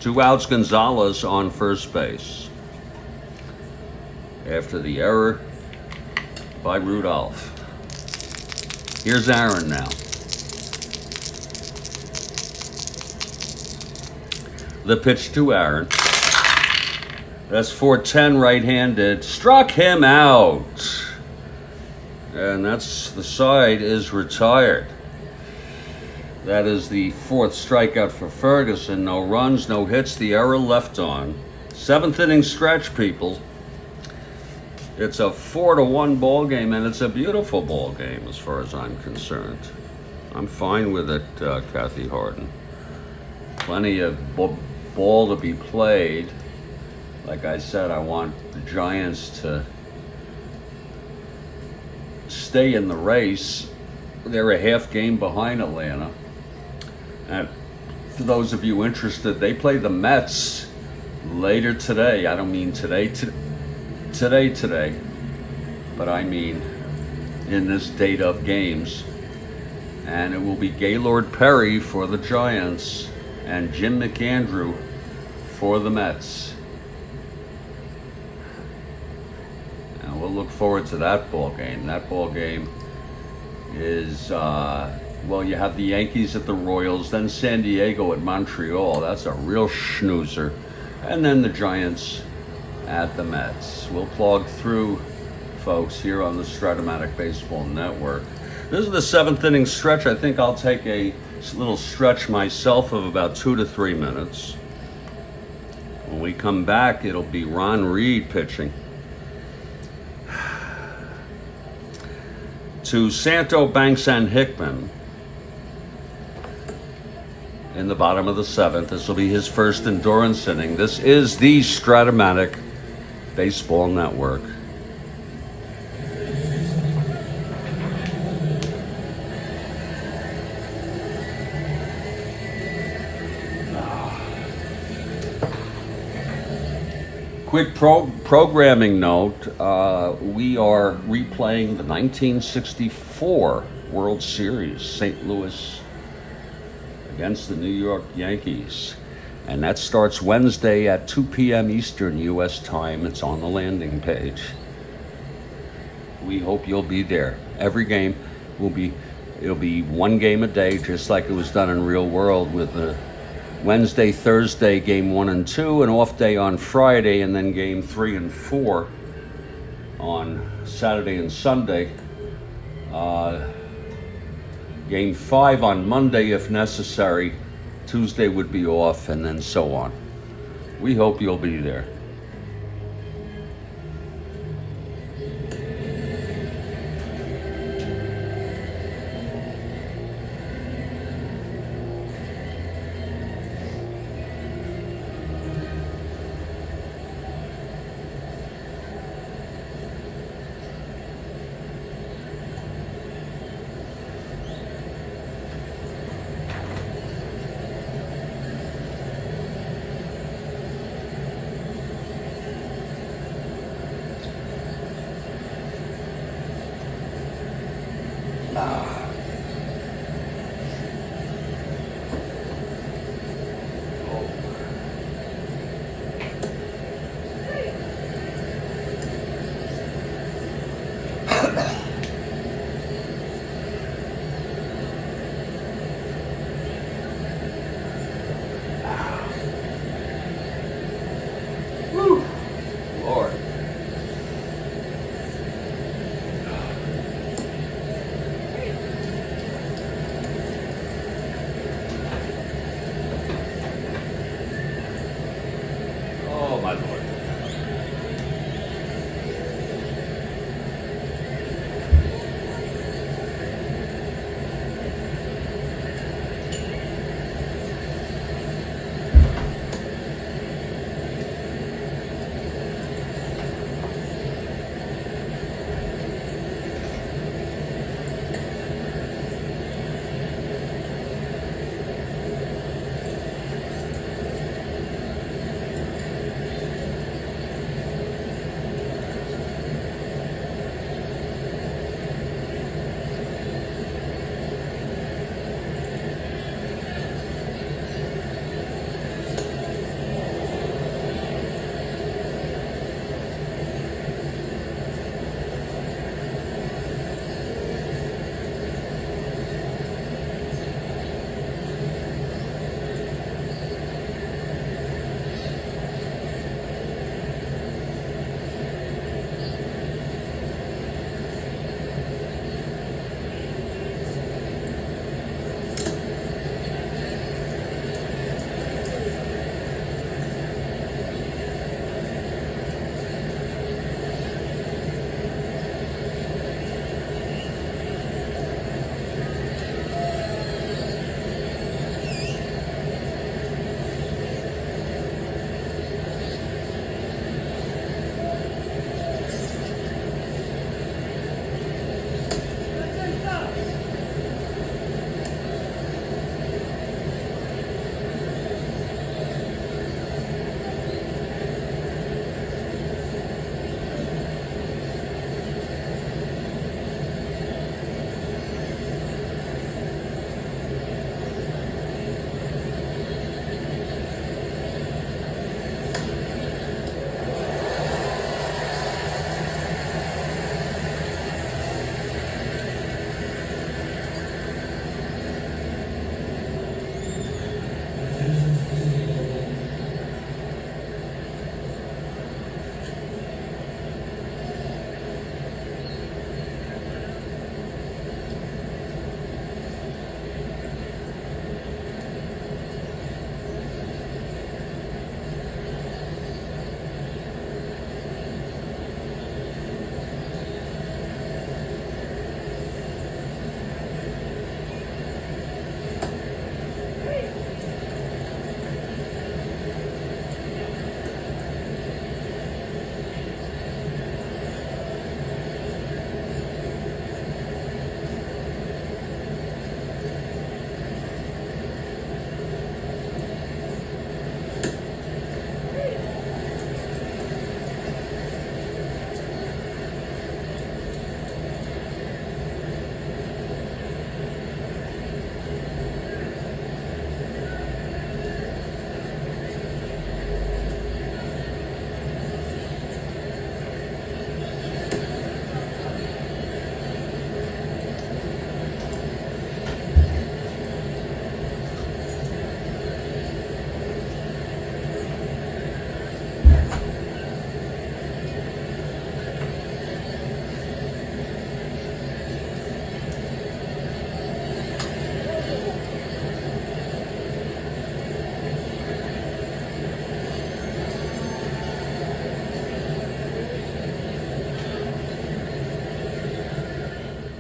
2 outs, Gonzalez on first base. After the error by Rudolph. Here's Aaron now. The pitch to Aaron. That's 4-10 right-handed. Struck him out. And that's the side is retired. That is the 4th strikeout for Ferguson. No runs, no hits, the error left on. 7th inning stretch, people. It's a 4-1 ball game, and it's a beautiful ball game as far as I'm concerned. I'm fine with it, Kathy Harden. Plenty of ball to be played. Like I said, I want the Giants to stay in the race. They're a half game behind Atlanta. And for those of you interested, they play the Mets later today. I don't mean today, but I mean in this date of games. And it will be Gaylord Perry for the Giants and Jim McAndrew for the Mets. And we'll look forward to that ball game. That ball game is, well, you have the Yankees at the Royals, then San Diego at Montreal. That's a real schnoozer. And then the Giants at the Mets. We'll plug through, folks, here on the Strat-O-Matic Baseball Network. This is the 7th inning stretch. I think I'll take a little stretch myself of about 2 to 3 minutes. When we come back, it'll be Ron Reed pitching. To Santo, Banks, and Hickman in the bottom of the 7th. This will be his first endurance inning. This is the Strat-O-Matic Baseball Network. Quick programming note, we are replaying the 1964 World Series, St. Louis against the New York Yankees. And that starts Wednesday at 2 p.m. Eastern U.S. time. It's on the landing page. We hope you'll be there. Every game it'll be one game a day, just like it was done in real world, with the Wednesday, Thursday, game 1 and 2, an off day on Friday, and then game 3 and 4 on Saturday and Sunday. Game 5 on Monday if necessary. Tuesday would be off, and then so on. We hope you'll be there.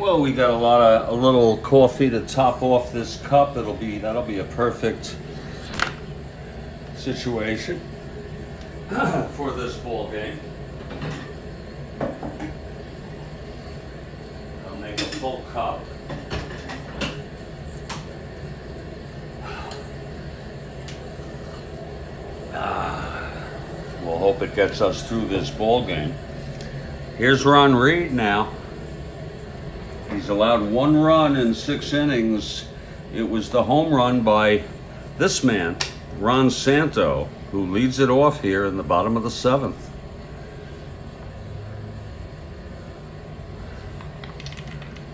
Well, we got a little coffee to top off this cup. That'll be a perfect situation for this ball game. I'll make a full cup. We'll hope it gets us through this ball game. Here's Ron Reed now. He's allowed 1 run in 6 innings. It was the home run by this man, Ron Santo, who leads it off here in the bottom of the 7th.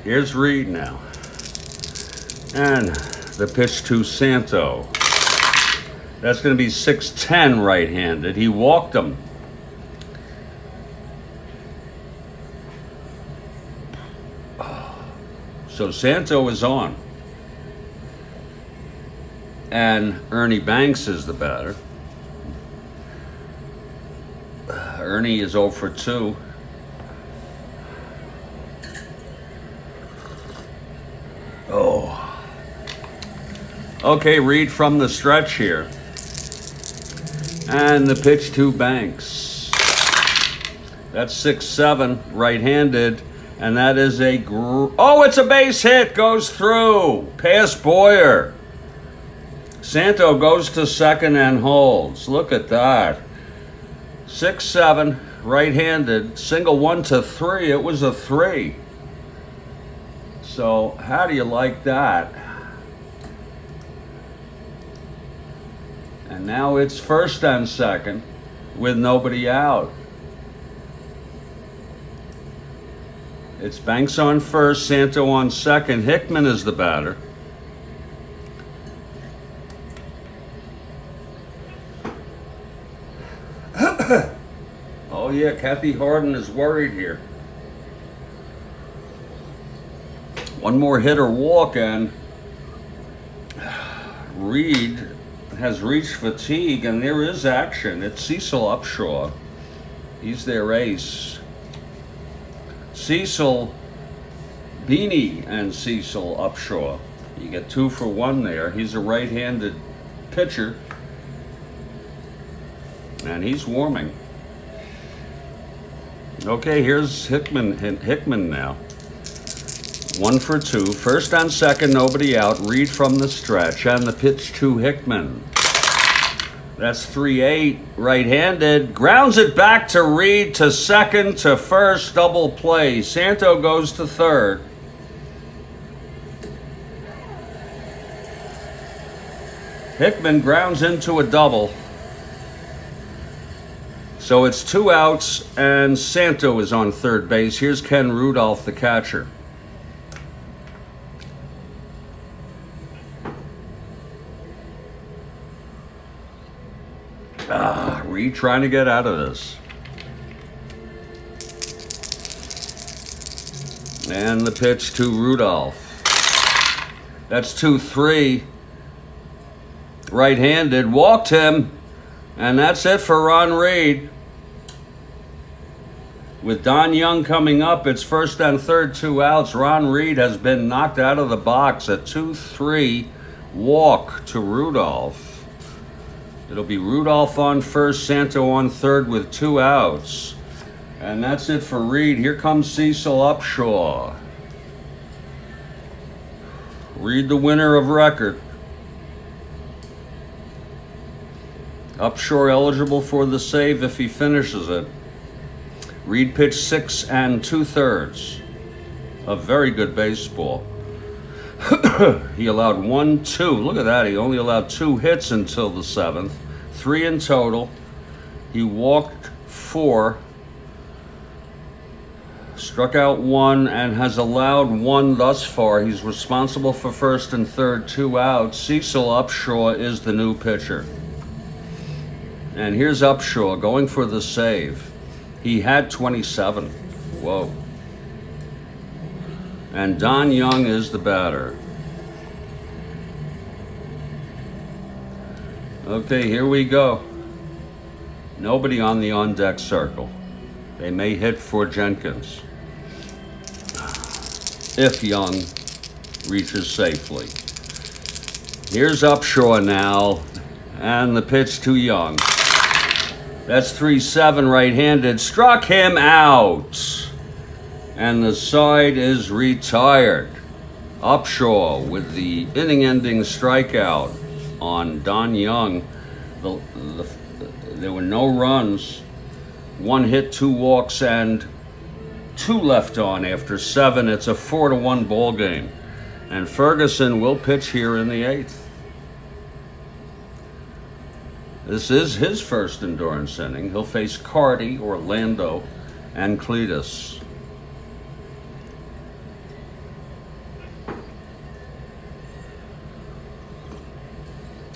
Here's Reed now. And the pitch to Santo. That's going to be 6-10 right-handed. He walked him. So Santo is on. And Ernie Banks is the batter. Ernie is 0 for 2. Oh. Okay, Reed from the stretch here. And the pitch to Banks. That's 6-7, right-handed. And that is oh, it's a base hit, goes through. Past Boyer. Santo goes to second and holds. Look at that. 6-7, right-handed. Single 1 to 3. It was a 3. So how do you like that? And now it's first and second with nobody out. It's Banks on first, Santo on second. Hickman is the batter. Oh yeah, Kathy Harden is worried here. One more hit or walk and Reed has reached fatigue, and there is action. It's Cecil Upshaw. He's their ace. Cecil, Beanie, and Cecil Upshaw. You get 2 for 1 there. He's a right-handed pitcher, and he's warming. Okay, here's Hickman now. 1 for 2. First and second, nobody out. Reed from the stretch, and the pitch to Hickman. That's 3-8, right-handed. Grounds it back to Reed, to second, to first, double play. Santo goes to third. Hickman grounds into a double. So it's 2 outs, and Santo is on third base. Here's Ken Rudolph, the catcher. Reed trying to get out of this. And the pitch to Rudolph. That's 2-3. Right-handed, walked him. And that's it for Ron Reed. With Don Young coming up, it's first and third, 2 outs. Ron Reed has been knocked out of the box. A 2-3 walk to Rudolph. It'll be Rudolph on first, Santo on third with 2 outs. And that's it for Reed. Here comes Cecil Upshaw. Reed, the winner of record. Upshaw eligible for the save if he finishes it. Reed pitched 6 2/3. A very good baseball. He allowed 1-2. Look at that. He only allowed 2 hits until the 7th. 3 in total. He walked 4. Struck out 1 and has allowed 1 thus far. He's responsible for first and third, 2 outs. Cecil Upshaw is the new pitcher. And here's Upshaw going for the save. He had 27. Whoa. And Don Young is the batter. Okay, here we go. Nobody on the on-deck circle. They may hit for Jenkins. if Young reaches safely. Here's Upshaw now, and the pitch to Young. That's 3-7 right-handed, struck him out, and the side is retired. Upshaw with the inning-ending strikeout on Don Young. There were no runs, 1 hit, 2 walks, and 2 left on after 7. It's a 4-1 ball game, and Ferguson will pitch here in the 8th. This is his first endurance inning. He'll face Carty, Orlando, and Cletus.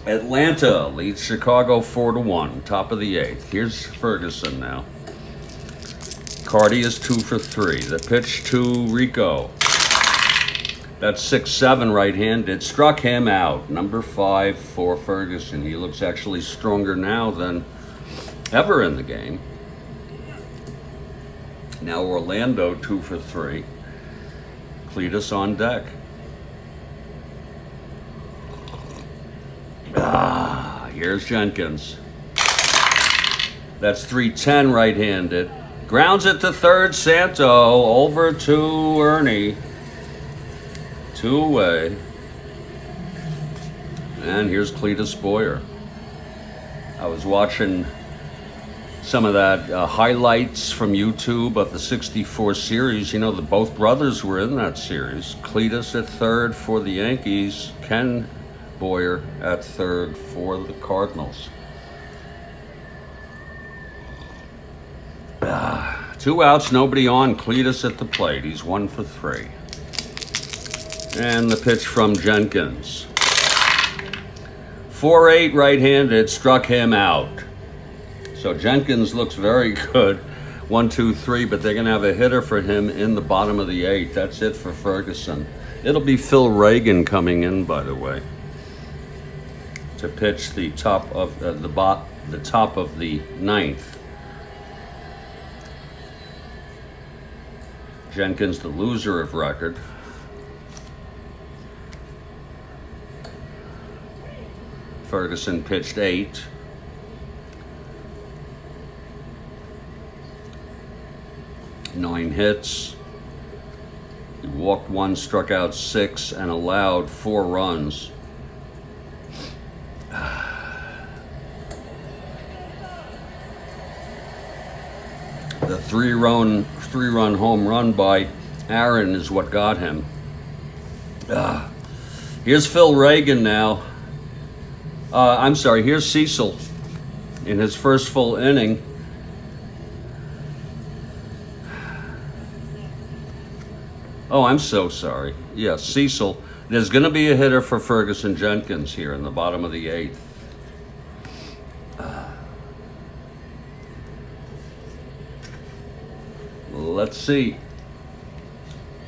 Atlanta leads Chicago 4-1, top of the 8th. Here's Ferguson now. Carty is 2 for 3. The pitch to Rico. That's 6-7 right-handed. Struck him out. Number 5 for Ferguson. He looks actually stronger now than ever in the game. Now Orlando 2 for 3. Cletus on deck. Here's Jenkins. That's 3-10 right-handed. Grounds it to third. Santo over to Ernie. 2 away. And here's Cletus Boyer. I was watching some of that highlights from YouTube of the 64 series. You know, both brothers were in that series. Cletus at third for the Yankees. Ken Boyer at third for the Cardinals. 2 outs, nobody on. Cletus at the plate. He's 1 for 3. And the pitch from Jenkins. 4-8 right-handed, struck him out. So Jenkins looks very good. 1, 2, 3, but they're going to have a hitter for him in the bottom of the 8th. That's it for Ferguson. It'll be Phil Reagan coming in, by the way, to pitch the top of the top of the 9th. Jenkins, the loser of record. Ferguson pitched 8. Nine hits. He walked 1, struck out 6, and allowed 4 runs. The three-run home run by Aaron is what got him. Here's Phil Reagan now. Here's Cecil in his first full inning. Oh, I'm so sorry. Yes, Cecil. There's going to be a hitter for Ferguson Jenkins here in the bottom of the 8th. Let's see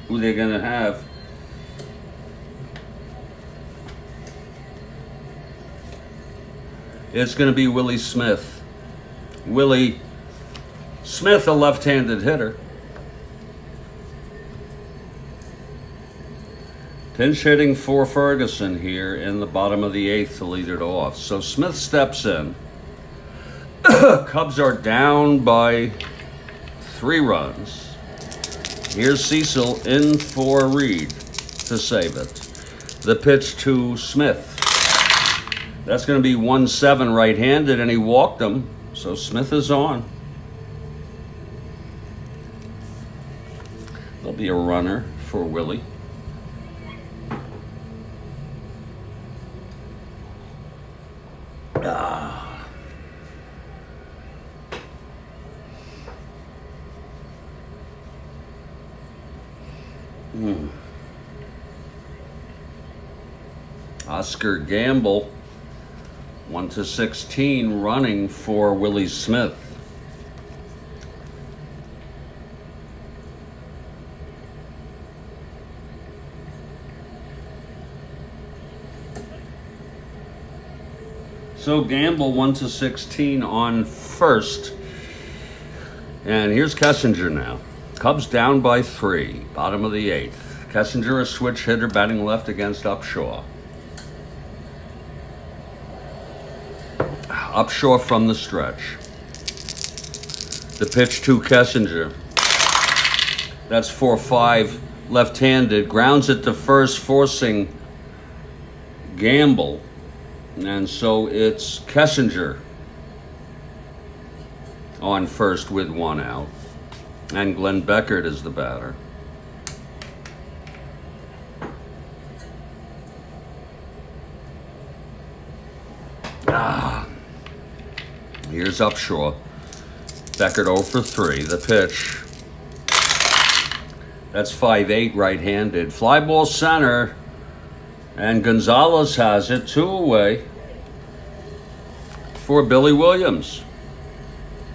who they're going to have. It's going to be Willie Smith. Willie Smith, a left-handed hitter. Pinch hitting for Ferguson here in the bottom of the 8th to lead it off. So Smith steps in. Cubs are down by 3 runs. Here's Cecil in for Reed to save it. The pitch to Smith. That's going to be 1-7 right-handed, and he walked him. So Smith is on. There'll be a runner for Willie. Oscar Gamble, 1-16, running for Willie Smith. So Gamble 1-16 on first. And here's Kessinger now. Cubs down by 3, bottom of the 8th. Kessinger, a switch hitter, batting left against Upshaw. Upshaw from the stretch. The pitch to Kessinger. That's 4-5, left-handed. Grounds it to first, forcing Gamble. And so it's Kessinger on first with one out. And Glenn Beckert is the batter. Here's Upshaw. Beckert 0 for 3. The pitch. That's 5-8 right-handed. Fly ball center. And Gonzalez has it. 2 away for Billy Williams.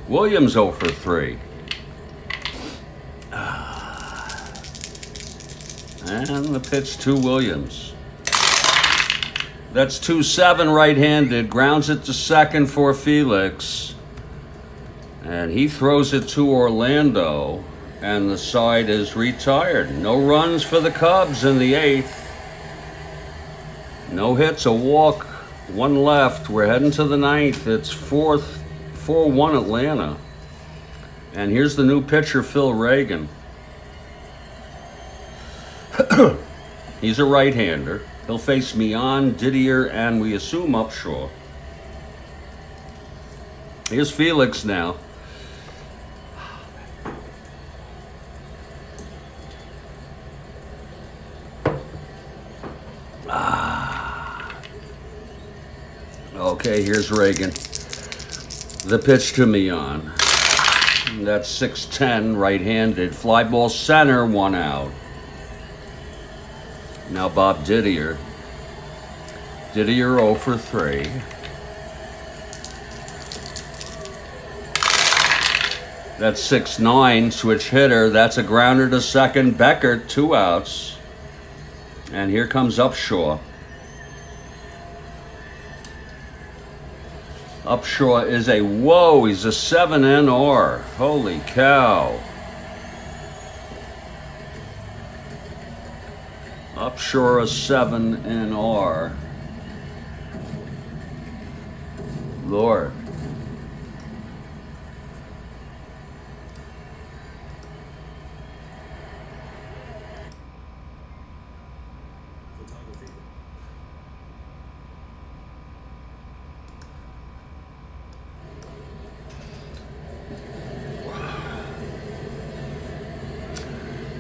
Williams 0 for 3. And the pitch to Williams. That's 2-7 right-handed. Grounds it to second for Felix. And he throws it to Orlando. And the side is retired. No runs for the Cubs in the 8th. No hits, a walk, 1 left. We're heading to the 9th. It's 4-1 Atlanta. And here's the new pitcher, Phil Reagan. He's a right-hander. He'll face Mian, Didier, and we assume Upshaw. Here's Felix now. Okay, here's Reagan. The pitch to Mian. That's 6-10, right-handed. Fly ball center, 1 out. Now Bob Didier. Didier 0 for 3. That's 6-9, switch hitter. That's a grounder to second. Beckert, 2 outs. And here comes Upshaw. Upshaw is he's a 7 NR. Holy cow. Upshaw a 7 NR. Lord. Photography.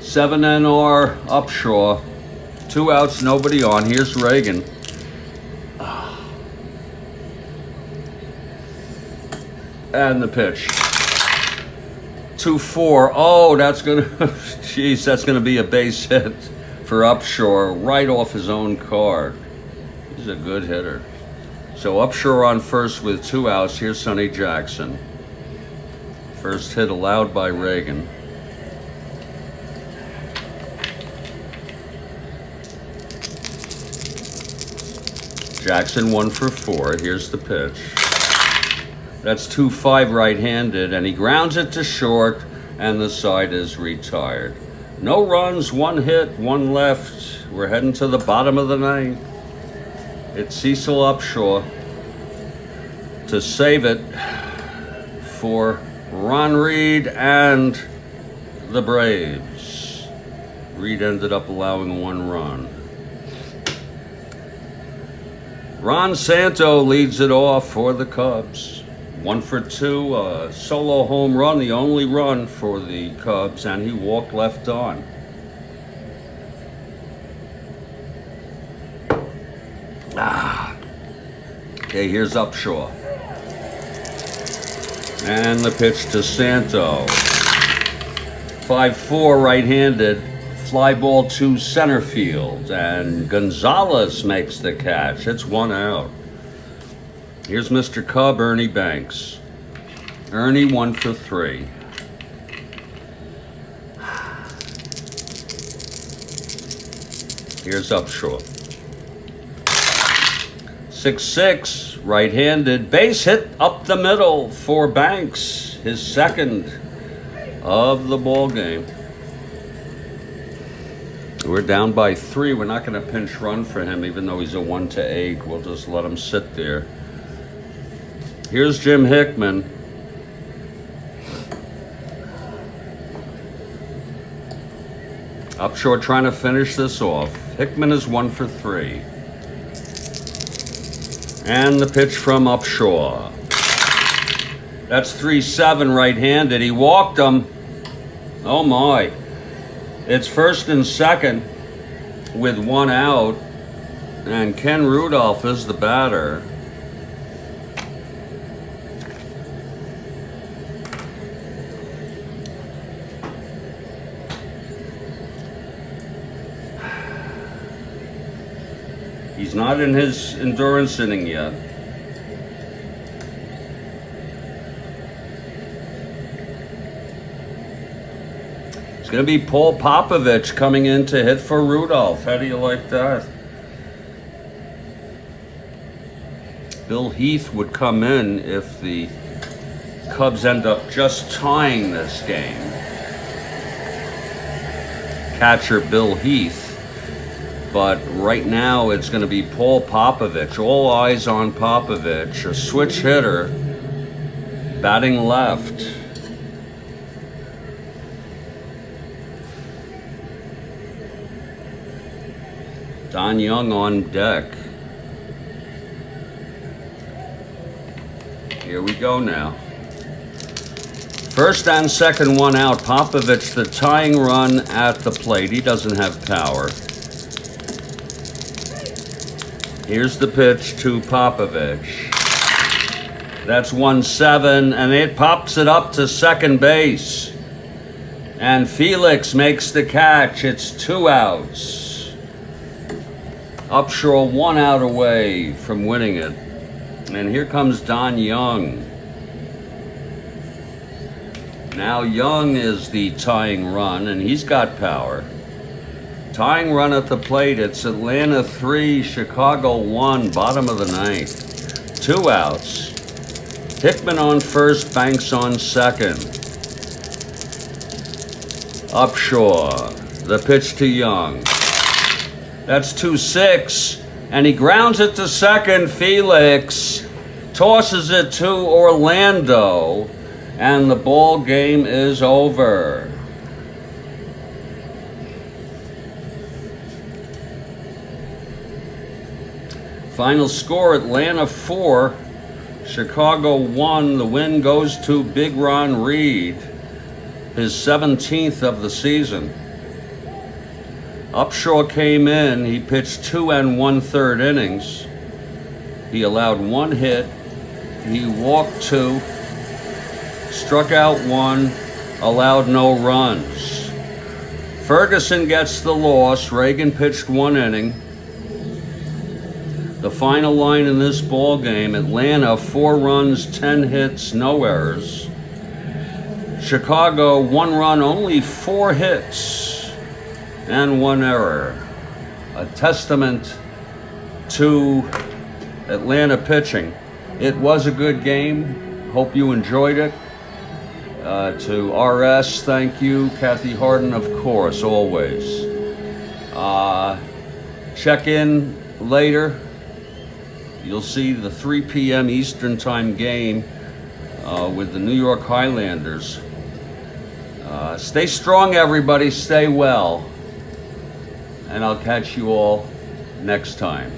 Seven NR, Upshaw. 2 outs, nobody on. Here's Reagan. And the pitch. 2-4. Oh, that's gonna jeez, that's gonna be a base hit for Upshaw right off his own card. He's a good hitter. So Upshaw on first with 2 outs. Here's Sonny Jackson. First hit allowed by Reagan. Jackson 1 for 4. Here's the pitch. That's 2-5 right-handed, and he grounds it to short, and the side is retired. No runs, 1 hit, 1 left. We're heading to the bottom of the 9th. It's Cecil Upshaw to save it for Ron Reed and the Braves. Reed ended up allowing 1 run. Ron Santo leads it off for the Cubs. 1 for 2, solo home run, the only run for the Cubs, and he walked left on. Okay, here's Upshaw. And the pitch to Santo. 5-4 right-handed. Fly ball to center field, and Gonzalez makes the catch. It's 1 out. Here's Mr. Cub, Ernie Banks. Ernie 1 for 3. Here's Upshaw. 6-6, right-handed. Base hit up the middle for Banks, his second of the ball game. We're down by 3. We're not going to pinch run for him, even though he's a 1-8. We'll just let him sit there. Here's Jim Hickman. Upshur trying to finish this off. Hickman is 1 for 3. And the pitch from Upshur. That's 3-7 right-handed. He walked him. Oh my. It's first and second with 1 out. And Ken Rudolph is the batter. He's not in his endurance inning yet. It's going to be Paul Popovich coming in to hit for Rudolph. How do you like that? Bill Heath would come in if the Cubs end up just tying this game. Catcher Bill Heath. But right now it's going to be Paul Popovich. All eyes on Popovich, a switch hitter, batting left. Don Young on deck. Here we go now. First and second, 1 out. Popovich, the tying run at the plate. He doesn't have power. Here's the pitch to Popovich. That's 1-7, and it pops it up to second base. And Felix makes the catch. It's 2 outs. Upshur 1 out away from winning it. And here comes Don Young. Now Young is the tying run, and he's got power. Tying run at the plate. It's Atlanta 3, Chicago 1, bottom of the 9th. 2 outs. Hickman on first, Banks on second. Upshur, the pitch to Young. That's 2-6, and he grounds it to second. Felix tosses it to Orlando, and the ball game is over. Final score, Atlanta 4, Chicago 1. The win goes to Big Ron Reed, his 17th of the season. Upshur came in, he pitched 2 1/3 innings. He allowed 1 hit, he walked 2, struck out 1, allowed no runs. Ferguson gets the loss. Reagan pitched 1 inning. The final line in this ball game, Atlanta 4 runs, 10 hits, no errors. Chicago 1 run, only 4 hits and 1 error. A testament to Atlanta pitching. It was a good game. Hope you enjoyed it. To RS, thank you. Kathy Harden, of course, always. Check in later. You'll see the 3 p.m. Eastern Time game with the New York Highlanders. Stay strong, everybody. Stay well. And I'll catch you all next time.